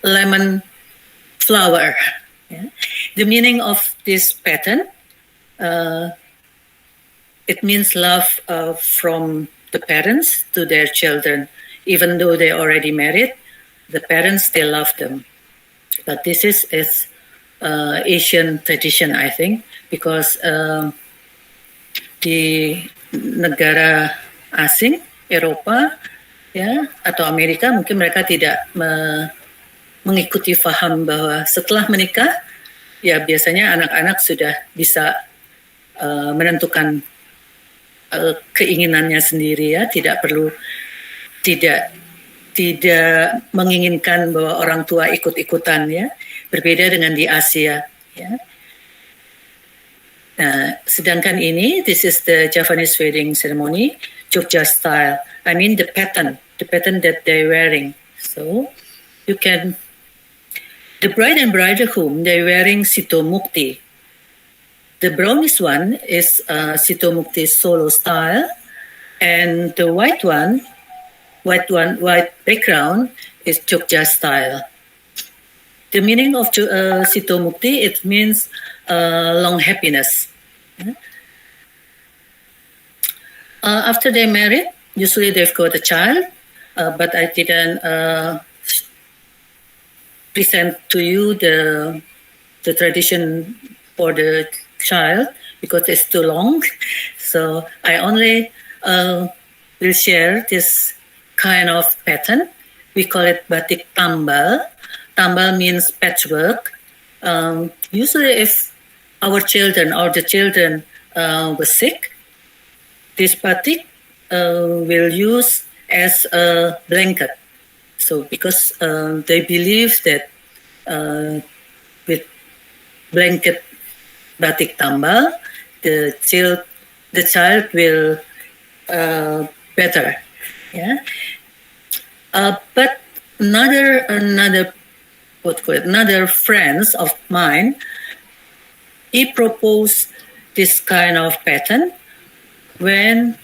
lemon flower. Yeah? The meaning of this pattern, it means love from the parents to their children. Even though they already married, the parents still love them. But this is Asian tradition, I think, because di negara asing, Eropa, ya, atau Amerika, mungkin mereka tidak mengikuti faham bahwa setelah menikah, ya biasanya anak-anak sudah bisa menentukan keinginannya sendiri, ya, tidak menginginkan bahwa orang tua ikut-ikutan, ya. Berbeda dengan di Asia, ya. Nah, sedangkan ini, this is the Japanese wedding ceremony, Jogja style. I mean the pattern that they're wearing. So you can, the bride and bridegroom, they're wearing Sito Mukti. The brownish one is Sito Mukti Solo style, and the white background is Jogja style. The meaning of Sito Mukti, it means long happiness. After they married, usually they've got a child, but I didn't present to you the tradition for the child because it's too long. So I only will share this kind of pattern. We call it batik tambal. Tambal means patchwork. Usually if our children or the children were sick, this batik will use as a blanket. So because they believe that with blanket batik tambal, the child will better. Yeah. But another friends of mine, he proposed this kind of pattern when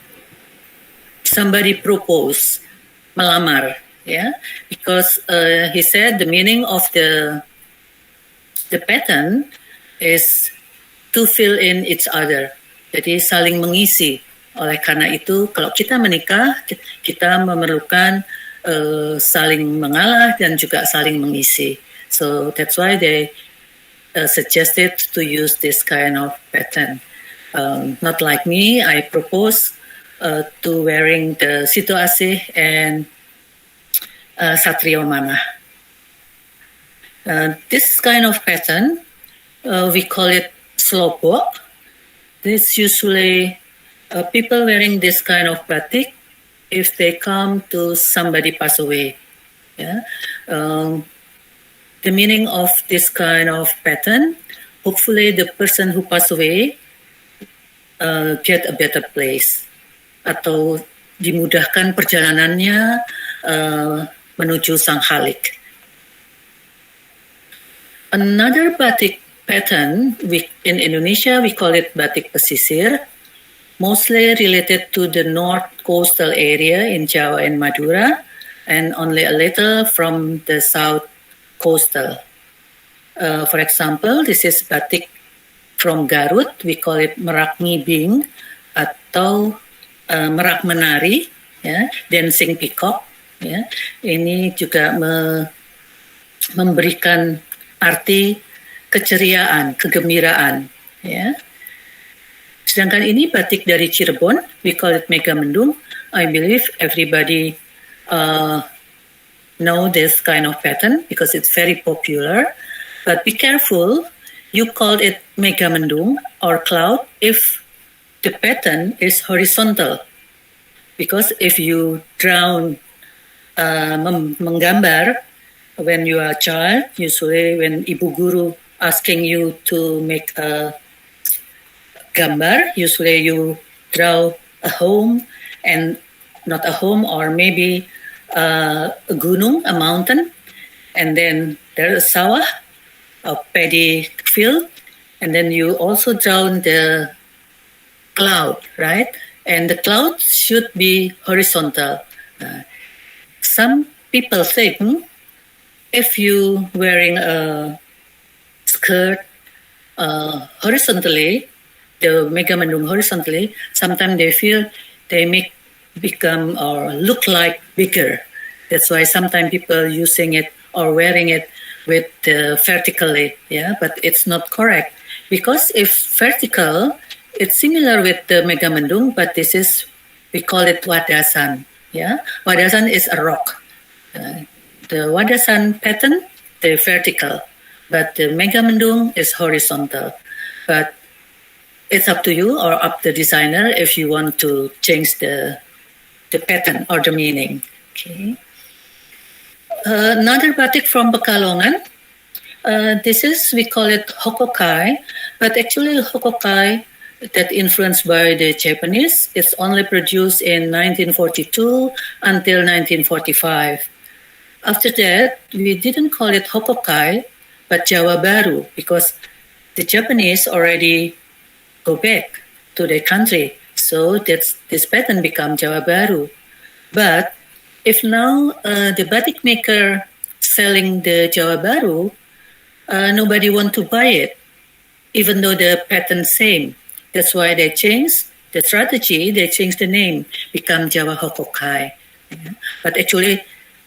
somebody proposed melamar, yeah, because he said the meaning of the pattern is to fill in each other, jadi saling mengisi. Oleh karena itu, kalau kita menikah, kita memerlukan saling mengalah dan juga saling mengisi. So that's why they suggested to use this kind of pattern. Not like me, I propose to wearing the Situ Asih and Satrio Mana. This kind of pattern, we call it slopok. This usually people wearing this kind of batik if they come to somebody pass away. Yeah. The meaning of this kind of pattern, hopefully the person who passed away get a better place, atau dimudahkan perjalanannya menuju sang halik. Another batik pattern in Indonesia, we call it batik pesisir, mostly related to the north coastal area in Jawa and Madura, and only a little from the south coastal. For example, this is batik from Garut. We call it merak ngibing atau merak menari, ya, dancing peacock. Ya. Ini juga memberikan arti keceriaan, kegembiraan. Ya. Sedangkan ini batik dari Cirebon. We call it Megamendung. I believe everybody know this kind of pattern because it's very popular. But be careful, you call it Megamendung or cloud if the pattern is horizontal. Because if you draw, menggambar when you are a child, usually when ibu guru asking you to make a gambar, usually you draw a home and not a home, or maybe a gunung, a mountain, and then there's a sawah, a paddy field, and then you also draw the cloud, right? And the cloud should be horizontal. Some people think if you wearing a skirt horizontally, the Megamendung horizontally, sometimes they feel they become or look like bigger. That's why sometimes people using it or wearing it with vertically, yeah, but it's not correct. Because if vertical, it's similar with the Megamendung, but this is, we call it wadasan, yeah. Wadasan is a rock. The wadasan pattern, they're vertical, but the Megamendung is horizontal. But it's up to you or up to the designer if you want to change the pattern or the meaning. Okay. Another batik from Pekalongan. This is, we call it hokokai, but actually hokokai that influenced by the Japanese, it's only produced in 1942 until 1945. After that, we didn't call it hokokai, but Jawa Baru, because the Japanese already go back to their country. So this pattern become Jawa Baru. But if now the batik maker selling the Jawa Baru, nobody want to buy it, even though the pattern same. That's why they changed the strategy, they changed the name, become Jawa Hokokai. Yeah. But actually,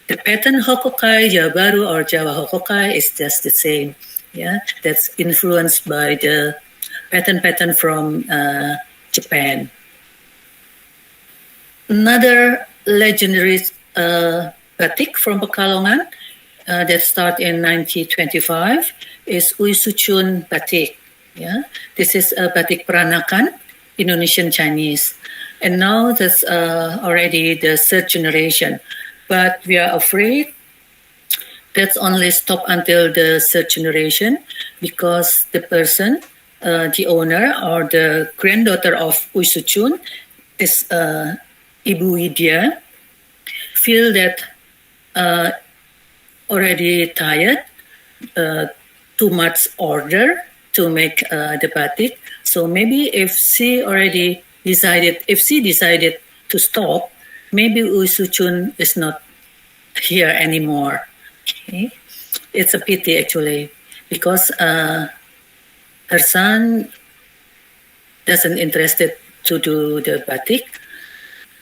the pattern Hokokai, Jawa Baru, or Jawa Hokokai is just the same. Yeah, that's influenced by the pattern from Japan. another legendary batik from Pekalongan that started in 1925 is Uisuchun batik. Yeah, this is a batik peranakan, Indonesian Chinese, and now that's already the third generation. But we are afraid that's only stop until the third generation because the person, the owner or the granddaughter of Uisuchun is Ibu Widya, feel that already tired, too much order to make the batik. So maybe if she decided to stop, maybe Uisuchun is not here anymore. Okay? It's a pity actually, because her son doesn't interested to do the batik.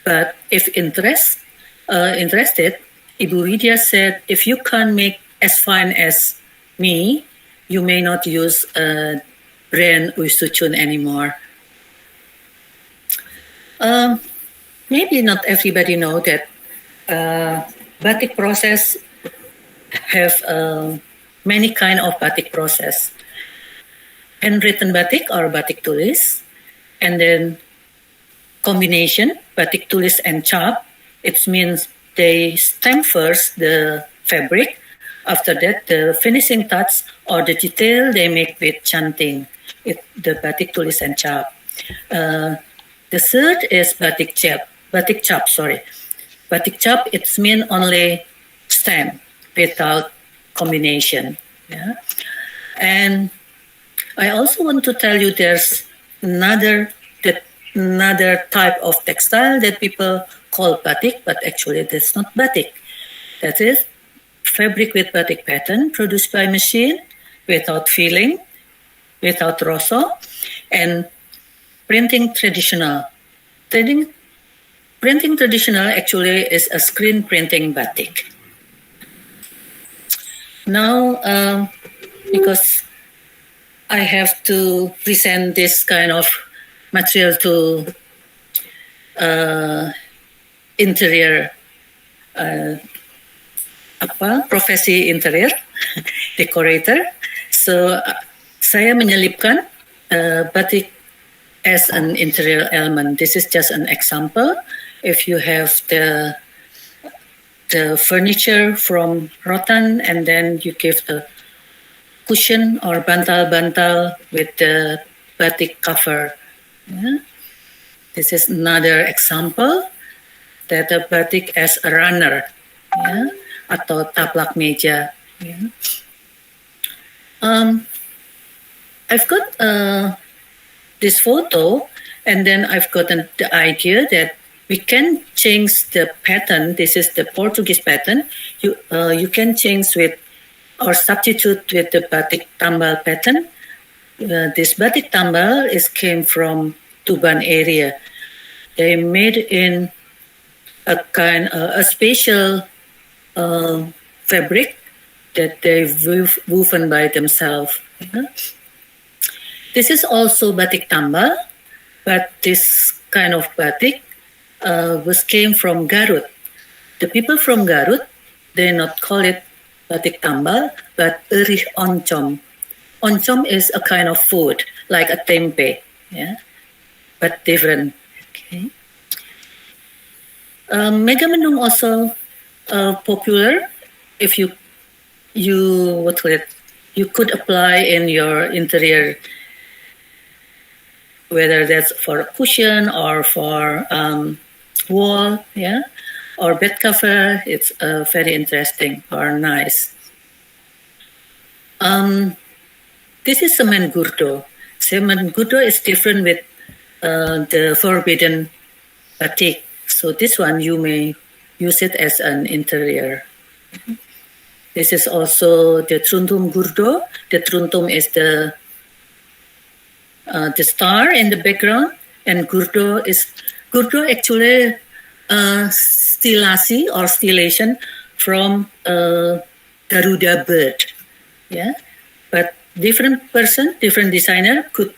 But if interested, Ibu Widya said, if you can't make as fine as me, you may not use brand Uisuchun anymore. Maybe not everybody know that batik process have many kind of batik process. Handwritten batik or batik tulis, and then combination batik tulis and chop. It means they stamp first the fabric. After that, the finishing touch or the detail they make with chanting. The batik tulis and chop. The third is batik chop. Batik chop, it means only stamp without combination. Yeah? And I also want to tell you there's another type of textile that people call batik, but actually that's not batik. That is fabric with batik pattern produced by machine without feeling, without rosso, and printing traditional. Printing traditional actually is a screen printing batik. Now, because I have to present this kind of material to interior profesi interior decorator. So saya menyelipkan batik as an interior element. This is just an example. If you have the furniture from rotan and then you give the cushion or bantal-bantal with the batik cover. Yeah. This is another example that the batik as a runner, yeah, atau taplak meja. Yeah. I've got this photo, and then I've gotten the idea that we can change the pattern. This is the Portuguese pattern. You can change with or substitute with the batik tambal pattern. This batik tambal came from Tuban area. They made in a special fabric that they've woven by themselves. Yeah. This is also batik tambal, but this kind of batik came from Garut. The people from Garut, they not call it batik tambal, but erih oncom. Oncom is a kind of food, like a tempe, yeah, but different. Okay. Megamendung also popular. If you could apply in your interior, whether that's for a cushion or for wall, yeah, or bed cover. It's very interesting or nice. This is semen gurdo. Semen gurdo is different with the forbidden batik. So this one you may use it as an interior. This is also the truntum gurdo. The truntum is the star in the background, and gurdo actually stilasi or stillation from Garuda bird. Yeah, but different person, different designer could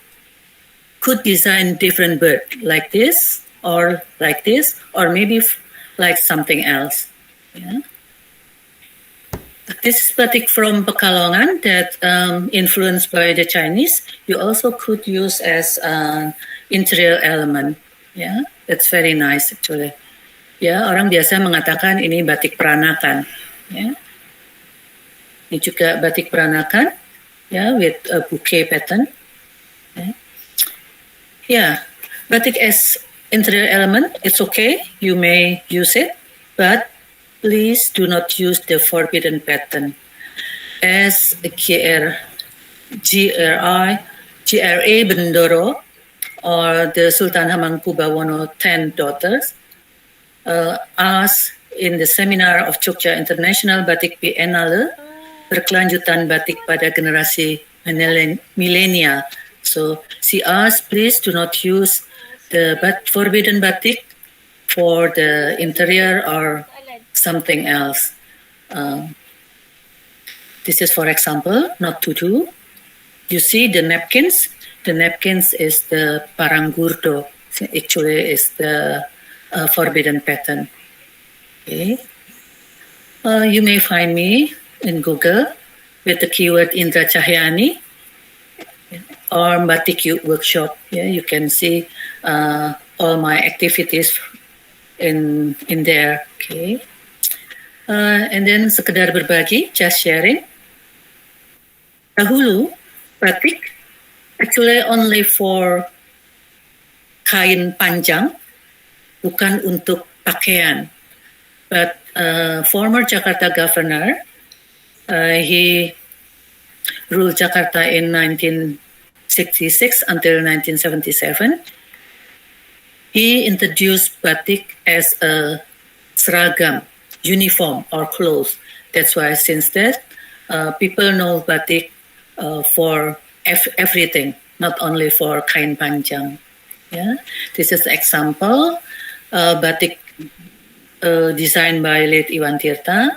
design different bird like this or like this, or maybe like something else. Yeah. This is batik from Pekalongan that influenced by the Chinese. You also could use as an interior element. Yeah, that's very nice actually. Ya, orang biasa mengatakan ini batik peranakan. Ya. Ini juga batik peranakan, ya, with a bouquet pattern. Ya. Yeah, batik as interior element, it's okay. You may use it, but please do not use the forbidden pattern. As GRA Bendoro or the Sultan Hamengkubuwono X daughters asked in the seminar of Jogja International Batik Biennale, berkelanjutan batik pada generasi milenial. So she asked, please do not use the forbidden batik for the interior or something else. This is, for example, not to do. You see the napkins. The napkins is the parangurdo. Actually, is the forbidden pattern. Okay. You may find me in Google with the keyword Indra Cahyani or Batik Youth Workshop. Yeah, you can see all my activities in there. Okay. And then sekedar berbagi, just sharing. Dahulu batik actually only for kain panjang, bukan untuk pakaian. But former Jakarta governor, he ruled Jakarta in 1966 until 1977. He introduced batik as a seragam, uniform or clothes. That's why since that, people know batik for everything, not only for kain panjang. Yeah, this is example batik designed by late Iwan Tirta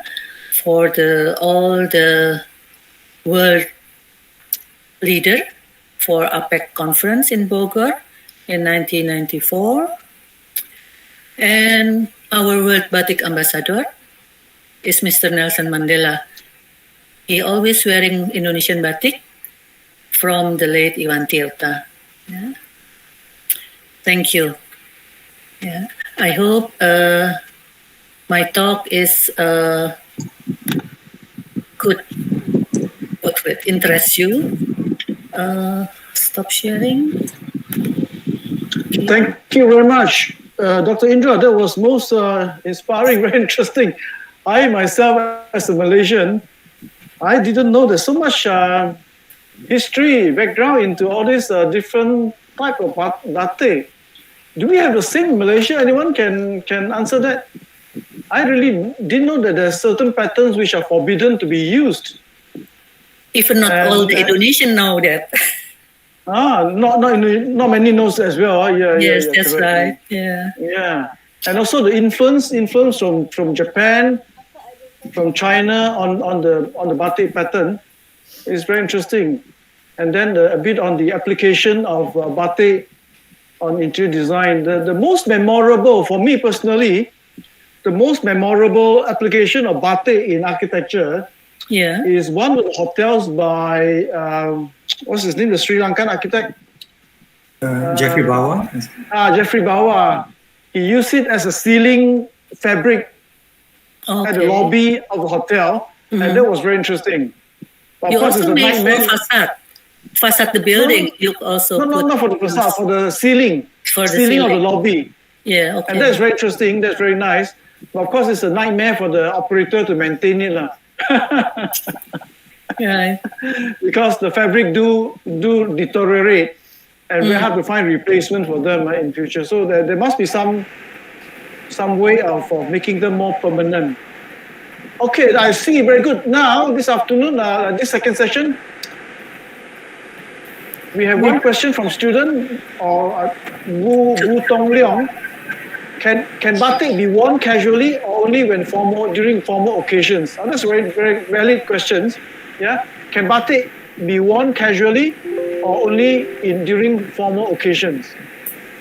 for all the world leader for APEC conference in Bogor in 1994. And our world batik ambassador is Mr. Nelson Mandela. He always wearing Indonesian batik from the late Iwan Tirta. Yeah. Thank you. Yeah. I hope my talk is could interest you. Stop sharing. Thank you very much, Dr. Indra. That was most inspiring, very interesting. I myself, as a Malaysian, I didn't know there's so much history, background into all these different type of batik. Do we have the same in Malaysia? Anyone can answer that? I really didn't know that there's certain patterns which are forbidden to be used. Even not all the Indonesian know that. Not many knows as well. Yes, that's correct. right. Yeah. Yeah, and also the influence from Japan, from China on the batik pattern is very interesting. And then a bit on the application of batik on interior design. The most memorable, for me personally, the most memorable application of batik in architecture is one of the hotels by, what's his name, the Sri Lankan architect? Jeffrey Bawa. Jeffrey Bawa. He used it as a ceiling fabric at the lobby of the hotel, and that was very interesting. But You also made for facade the building. You also not for the facade, for the ceiling. For the ceiling of the lobby. Yeah, okay. And that's very interesting. That's very nice. But of course, it's a nightmare for the operator to maintain it, Right. because the fabric do deteriorate, and we have to find replacement for them in future. So there must be some way of making them more permanent. Okay, I see. Very good. Now this afternoon, this second session, we have one question from student Wu Tong Leong. Can batik be worn casually or only when during formal occasions? That's very, very valid questions. Yeah, can batik be worn casually or only during formal occasions?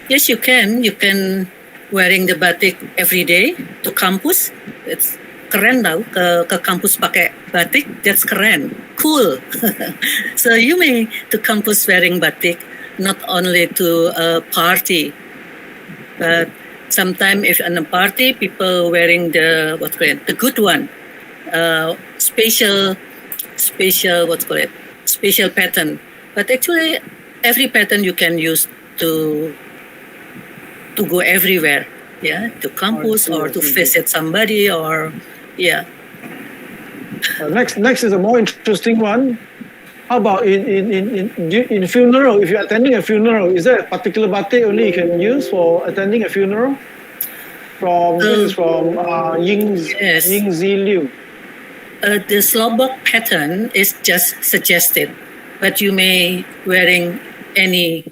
Yes, you can. You can wearing the batik every day to campus. It's keren tau ke kampus pakai batik. That's keren, cool. So you may to campus wearing batik, not only to a party, but sometimes if in a party people wearing the the good one, special special pattern. But actually, every pattern you can use to go everywhere, yeah, to campus or to visit somebody or, yeah. Next is a more interesting one. How about in funeral? If you're attending a funeral, is there a particular batik only you can use for attending a funeral? This is from Ying Ziliu. The slobok pattern is just suggested, but you may wearing any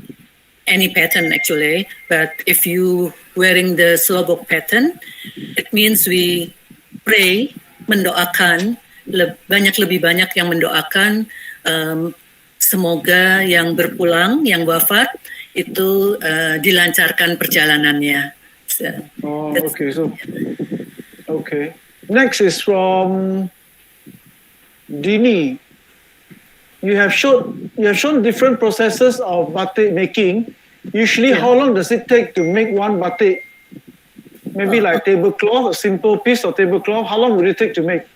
pattern actually. But if you wearing the slobok pattern, it means we pray, mendoakan, lebih banyak yang mendoakan semoga yang berpulang, yang wafat itu dilancarkan perjalanannya. So, okay. Next is from Dini. You have shown different processes of batik making. Usually, how long does it take to make one batik? Maybe like tablecloth, a simple piece of tablecloth. How long would it take to make?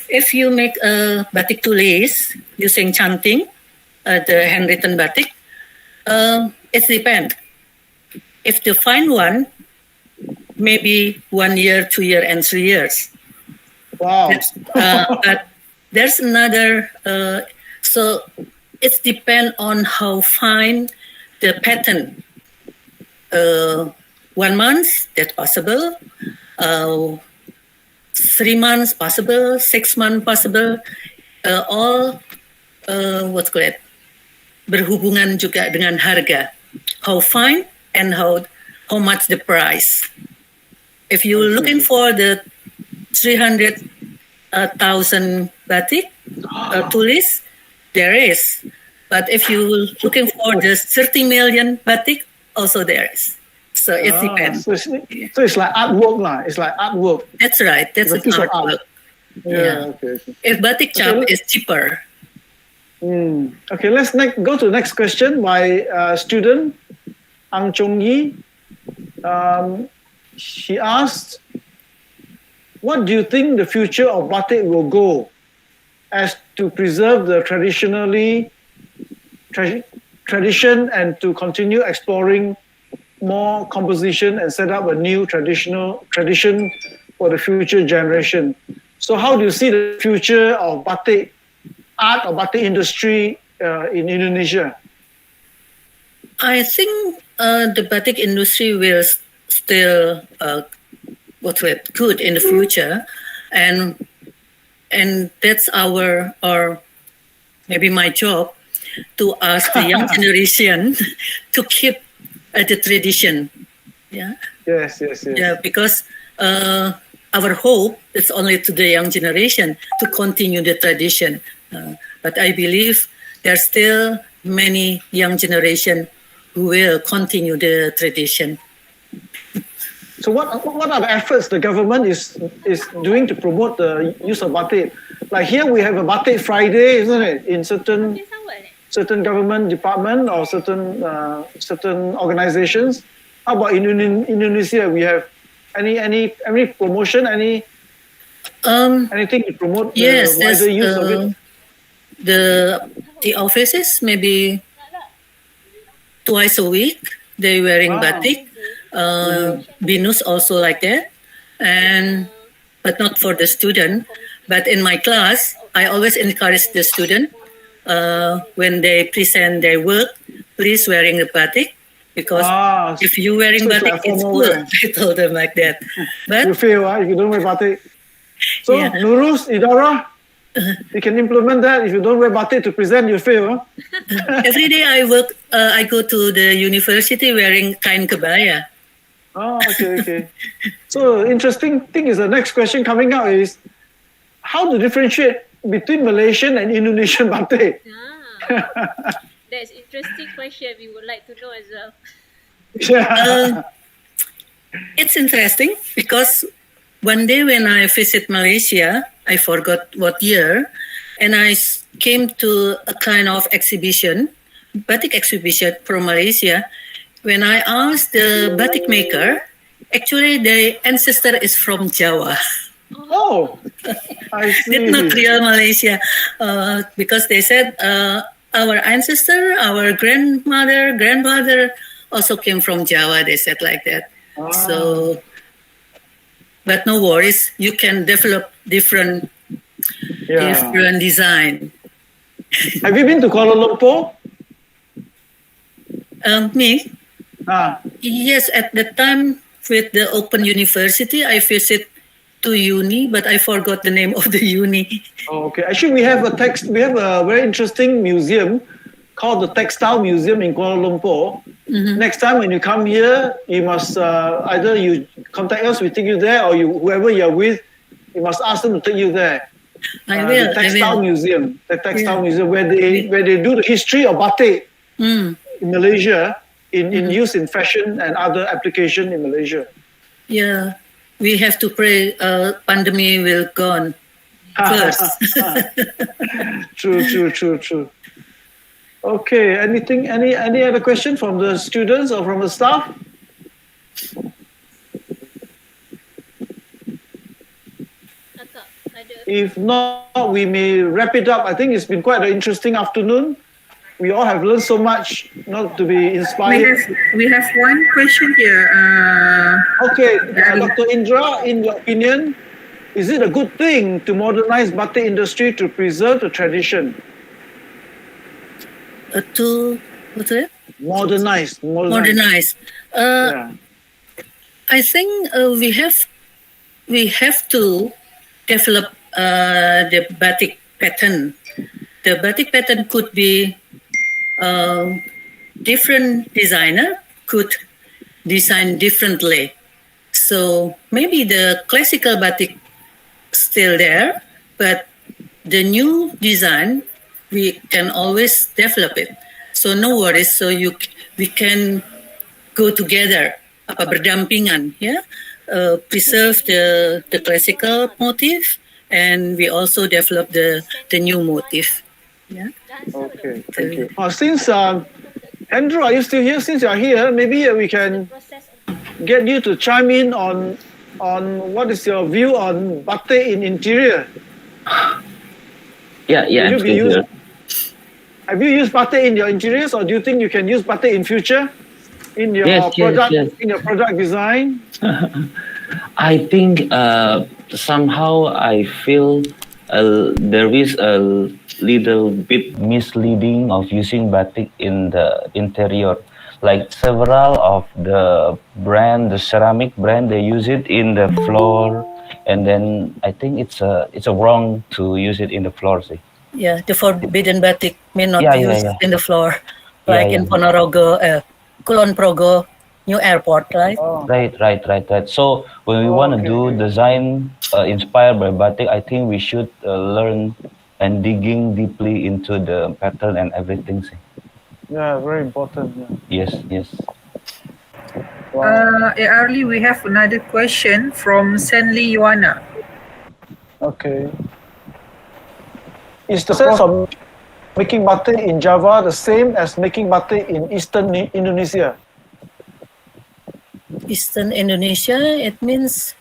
If you make a batik tulis using chanting, the handwritten batik, it depends. If the fine one, maybe 1 year, 2 years, and 3 years. Wow. But there's another. So it depends on how fine the pattern. 1 month, that's possible. 3 months possible. 6 months possible. All berhubungan juga dengan harga. How fine and how much the price. If you're looking for the 300,000 batik tulis, there is. But if you're looking for the 30 million batik, also there is. So it depends. So it's like artwork lah. It's like artwork. That's right. That's an artwork. Yeah. Okay. If batik chop is cheaper. Okay, let's go to the next question by student Ang Chong Yi. She asked, what do you think the future of batik will go as to preserve the tradition and to continue exploring more composition and set up a new tradition for the future generation? So how do you see the future of batik art or batik industry in Indonesia? I think the batik industry will still good in the future, and that's our or maybe my job to ask the young generation to keep the tradition. Yeah. Yes. Yeah, because our hope is only to the young generation to continue the tradition. But I believe there's still many young generation who will continue the tradition. So what are the efforts the government is doing to promote the use of batik? Like here we have a Batik Friday, isn't it? In certain government department or certain organizations. How about in Indonesia? We have any promotion, anything to promote the wider use of it? The offices maybe twice a week they wearing batik. Binus also like that, but not for the student. But in my class, I always encourage the student when they present their work, please wearing the batik, because if you wearing batik, it's cool. I told them like that. But you feel if you don't wear batik. So Nurus, Idara, you can implement that. If you don't wear batik to present, you fail. Every day I work. I go to the university wearing kain kebaya. Okay. So interesting thing is the next question coming out is how to differentiate between Malaysian and Indonesian batik. That's interesting question. We would like to know as well. It's interesting because one day when I visit Malaysia, I forgot what year, and I came to a kind of exhibition, batik exhibition from Malaysia. When I asked the batik maker, actually the ancestor is from Java. Oh, I see. It's not real Malaysia, because they said our ancestor, our grandfather also came from Java. They said like that. So, but no worries. You can develop different design. Have you been to Kuala Lumpur? Me? Ah, Yes, at the time with the Open University, I visit to uni, but I forgot the name of the uni. oh, okay. Actually, we have a very interesting museum called the Textile Museum in Kuala Lumpur. Next time when you come here, you must either you contact us, we take you there, or whoever you're with, you must ask them to take you there. The Textile Museum, where they do the history of batik in Malaysia, in use in fashion and other application in Malaysia. Yeah, we have to pray pandemic will gone first. True. Okay, any other question from the students or from the staff? If not, we may wrap it up. I think it's been quite an interesting afternoon. We all have learned so much, not to be inspired. We have one question here. Okay, Dr. Indra, in your opinion, is it a good thing to modernize batik industry to preserve the tradition? What's it? Modernize. I think we have to develop the batik pattern. The batik pattern could be different designer could design differently. So maybe the classical batik still there, but the new design we can always develop it. So no worries. So we can go together, berdampingan, yeah. Preserve the classical motif, and we also develop the new motif. Yeah. Okay, thank you. Since Andrew, are you still here? Since you are here, maybe we can get you to chime in on what is your view on batik in interior. Yeah, I'm still here. Have you used batik in your interiors, or do you think you can use batik in future in your in your product design? I think somehow I feel there is a little bit misleading of using batik in the interior. Like several of the ceramic brand, they use it in the floor, and then I think it's a wrong to use it in the floor. See. Yeah, the forbidden batik may not be used in the floor, like in Ponorogo, Kulon Progo, new airport, right? Oh. Right. So when we want to do design inspired by batik, I think we should learn and digging deeply into the pattern and everything. See. Yeah, very important. Yeah. Yes. Wow. Early, we have another question from Senli Yuana. Okay. Is the process of making batik in Java the same as making batik in Eastern Indonesia? Eastern Indonesia, it means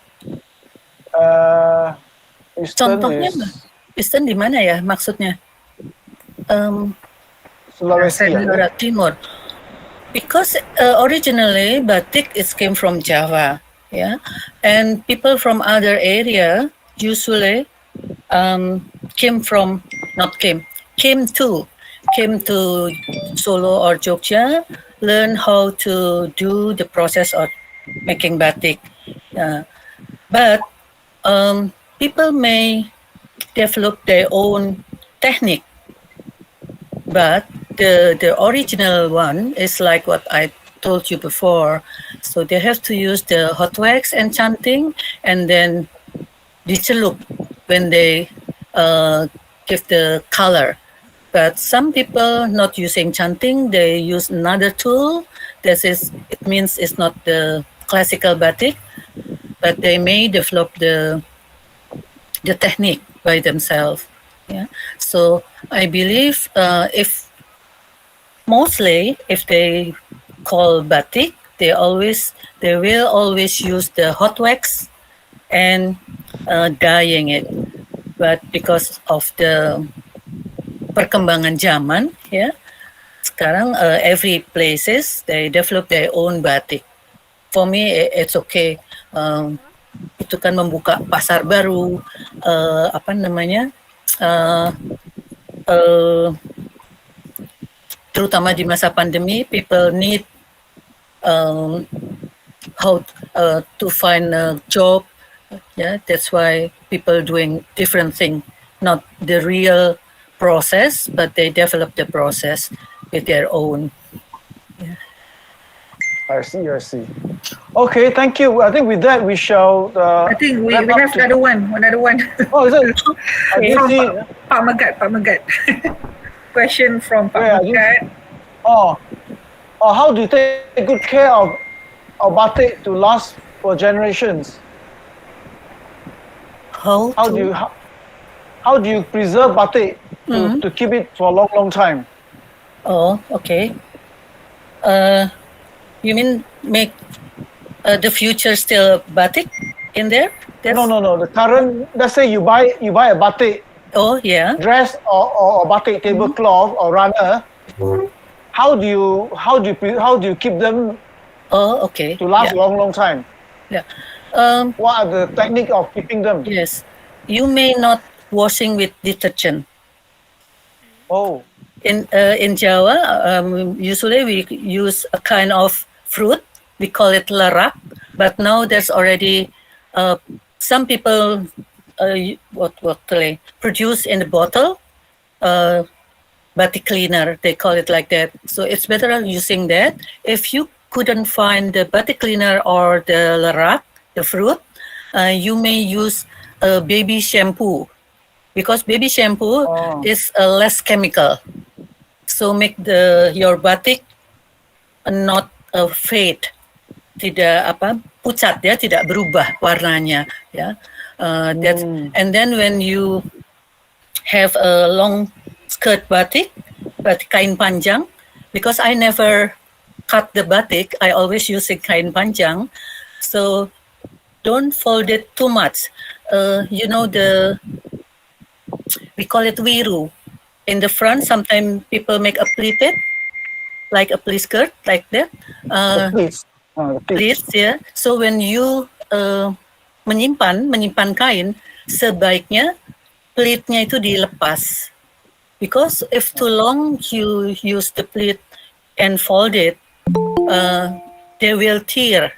Eastern Eastern di mana ya maksudnya? Sulawesi. Timur. Because originally batik came from Java, yeah, and people from other area usually came to Solo or Jogja, learn how to do the process of making batik. But people may develop their own technique, but the original one is like what I told you before. So they have to use the hot wax and chanting, and then dicelup when they give the color. But some people not using chanting, they use another tool it means it's not the classical batik, but they may develop the technique by themselves. Yeah. So I believe if they call batik, they will always use the hot wax and dyeing it. But because of the perkembangan zaman, ya, sekarang every places they develop their own batik. For me, it's okay. Itu kan membuka pasar baru, terutama di masa pandemi, people need how to find a job. Yeah, that's why people doing different thing, not the real process, but they develop the process with their own. Yeah. I see. Okay, thank you. I think with that we shall. I think we have another one. Oh, is it? From Pak Megat. Question from Pak Megat. How do you take good care of batik to last for generations? How do you preserve batik to keep it for a long time? Oh, okay. You mean make the future still batik in there? No. The current. Let's say you buy a batik. Oh yeah. Dress or batik tablecloth or runner. How do you keep them? Oh, okay. To last a long time. Yeah. What are the technique of keeping them? Yes, you may not washing with detergent. Oh. In Jawa, usually we use a kind of fruit. We call it larak, but now there's already some people produce in the bottle batik cleaner. They call it like that. So it's better using that. If you couldn't find the batik cleaner or the larak, the fruit, you may use baby shampoo, because baby shampoo is less chemical. So make your batik not fade, tidak pucat ya, tidak berubah warnanya ya. And then when you have a long skirt batik kain panjang, because I never cut the batik, I always use kain panjang. So don't fold it too much. We call it wiru. In the front, sometimes people make a pleated, like a pleat skirt, like that. Pleats, yeah. So when you menyimpan kain, sebaiknya pleatnya itu dilepas. Because if too long you use the pleat and fold it, they will tear.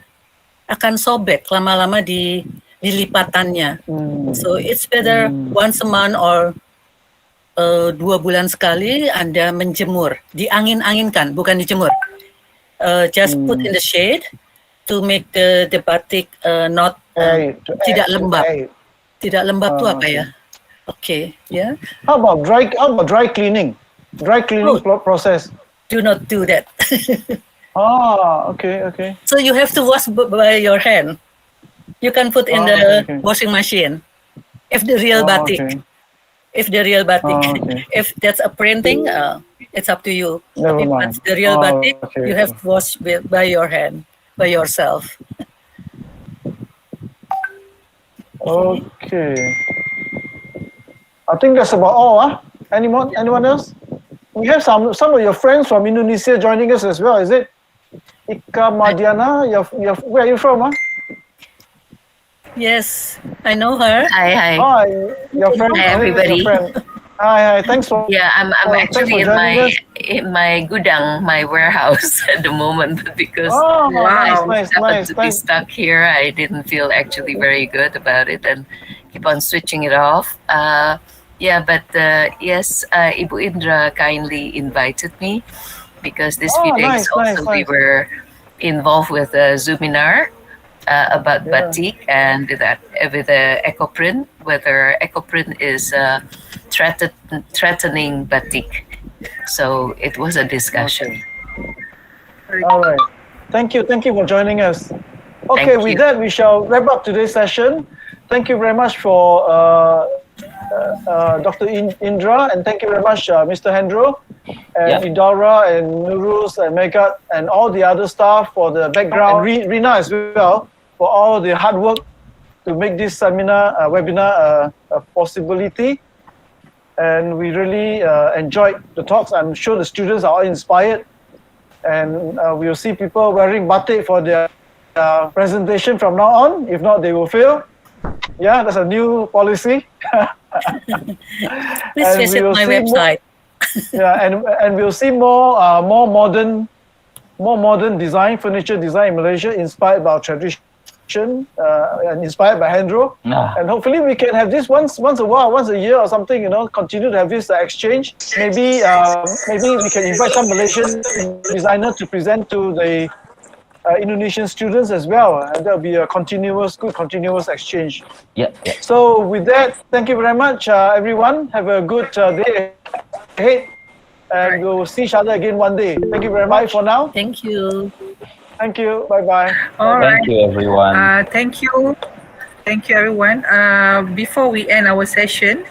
Akan sobek lama-lama di lipatannya. So it's better once a month or 2 bulan sekali Anda menjemur, diangin-anginkan, bukan dijemur. Just put in the shade to make the batik not tidak lembab. Tidak lembab itu apa ya? Okay, yeah. How about dry cleaning? Dry cleaning process. Do not do that. Okay. So you have to wash by your hand. You can put in the washing machine. If the real batik. Okay. If if that's a printing, it's up to you. Never if mind. it's the real batik, you have to wash by your hand, by yourself. Okay. I think that's about all. Anyone else? We have some of your friends from Indonesia joining us as well. Is it? Ika Madiana, where are you from? Yes, I know her. Hi. Hi, your friend. Hi, everybody. Hi. Thanks for. Yeah, I'm actually in my gudang, my warehouse at the moment, because nice. to be stuck here. I didn't feel actually very good about it and keep on switching it off. Yes, Ibu Indra kindly invited me because this few days we were involved with a Zoominar about batik and with the ecoprint, whether ecoprint is threatening batik. So it was a discussion. All right. Thank you for joining us. Okay, with that, we shall wrap up today's session. Thank you very much for Dr. Indra, and thank you very much, Mr. Hendro, and Idara, and Nuruz, and Megat, and all the other staff for the background, and Rina as well, for all the hard work to make this webinar a possibility. And we really enjoyed the talks. I'm sure the students are all inspired, and we'll see people wearing batik for their presentation from now on. If not, they will fail. Yeah, that's a new policy. Please visit my website. And we'll see more modern design, furniture design in Malaysia, inspired by our tradition and inspired by Hendro. And hopefully we can have this once a while, once a year or something. Continue to have this exchange. Maybe we can invite some Malaysian designer to present to the Indonesian students as well, and there'll be a good continuous exchange. So with that, thank you very much, everyone. Have a good day ahead, and we'll see each other again one day. Thank you very much for now. Thank you. Thank you. Bye-bye. All right. Thank you, everyone. Thank you, everyone. Before we end our session,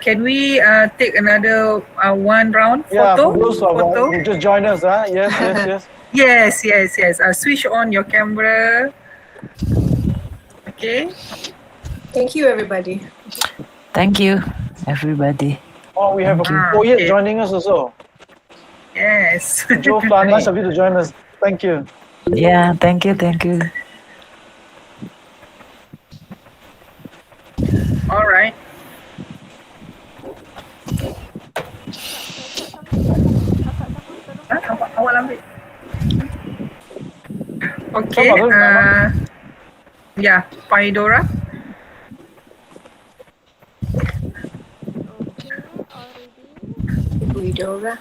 can we take another one round photo? Yeah, for those who just join us. Yes. Yes. Switch on your camera. Okay. Thank you, everybody. Thank you, everybody. Oh, we have a poet joining us also. Yes. Joe Flan, nice of you to join us. Thank you. Yeah, thank you. All right. Awak ambil. Okay. Yeah, Paidora. Widora.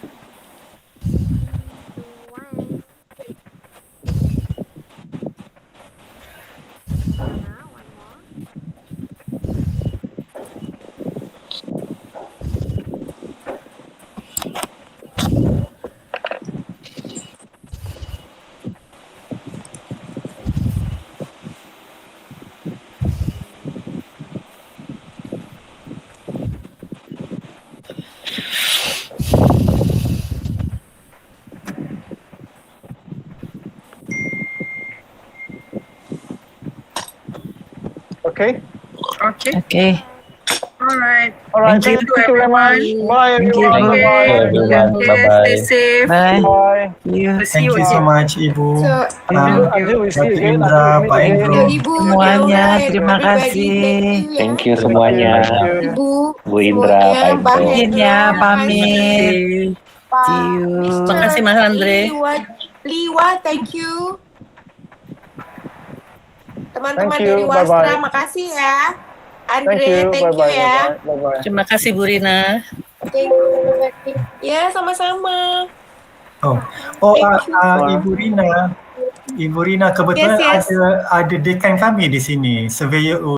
Okay. All right. Thank you very much. Bye, everyone. Stay safe. Bye. See Thank you so much, Ibu. Until we see you again. Indra, Pak Hendro. Semuanya, terima kasih. Thank you semuanya. Ibu, Bu Indra, Pak Hendro. Izin ya, pamit. See you. Terima kasih Mas Andre. Liwa, thank you. Teman-teman Thank you, dari Wastra, bye-bye. makasih ya. Andre, thank you ya. Bye-bye. Terima kasih Bu Rina. Thank you. Ya, sama-sama. Ibu Rina kebetulan Yes. ada dekan kami di sini, surveyor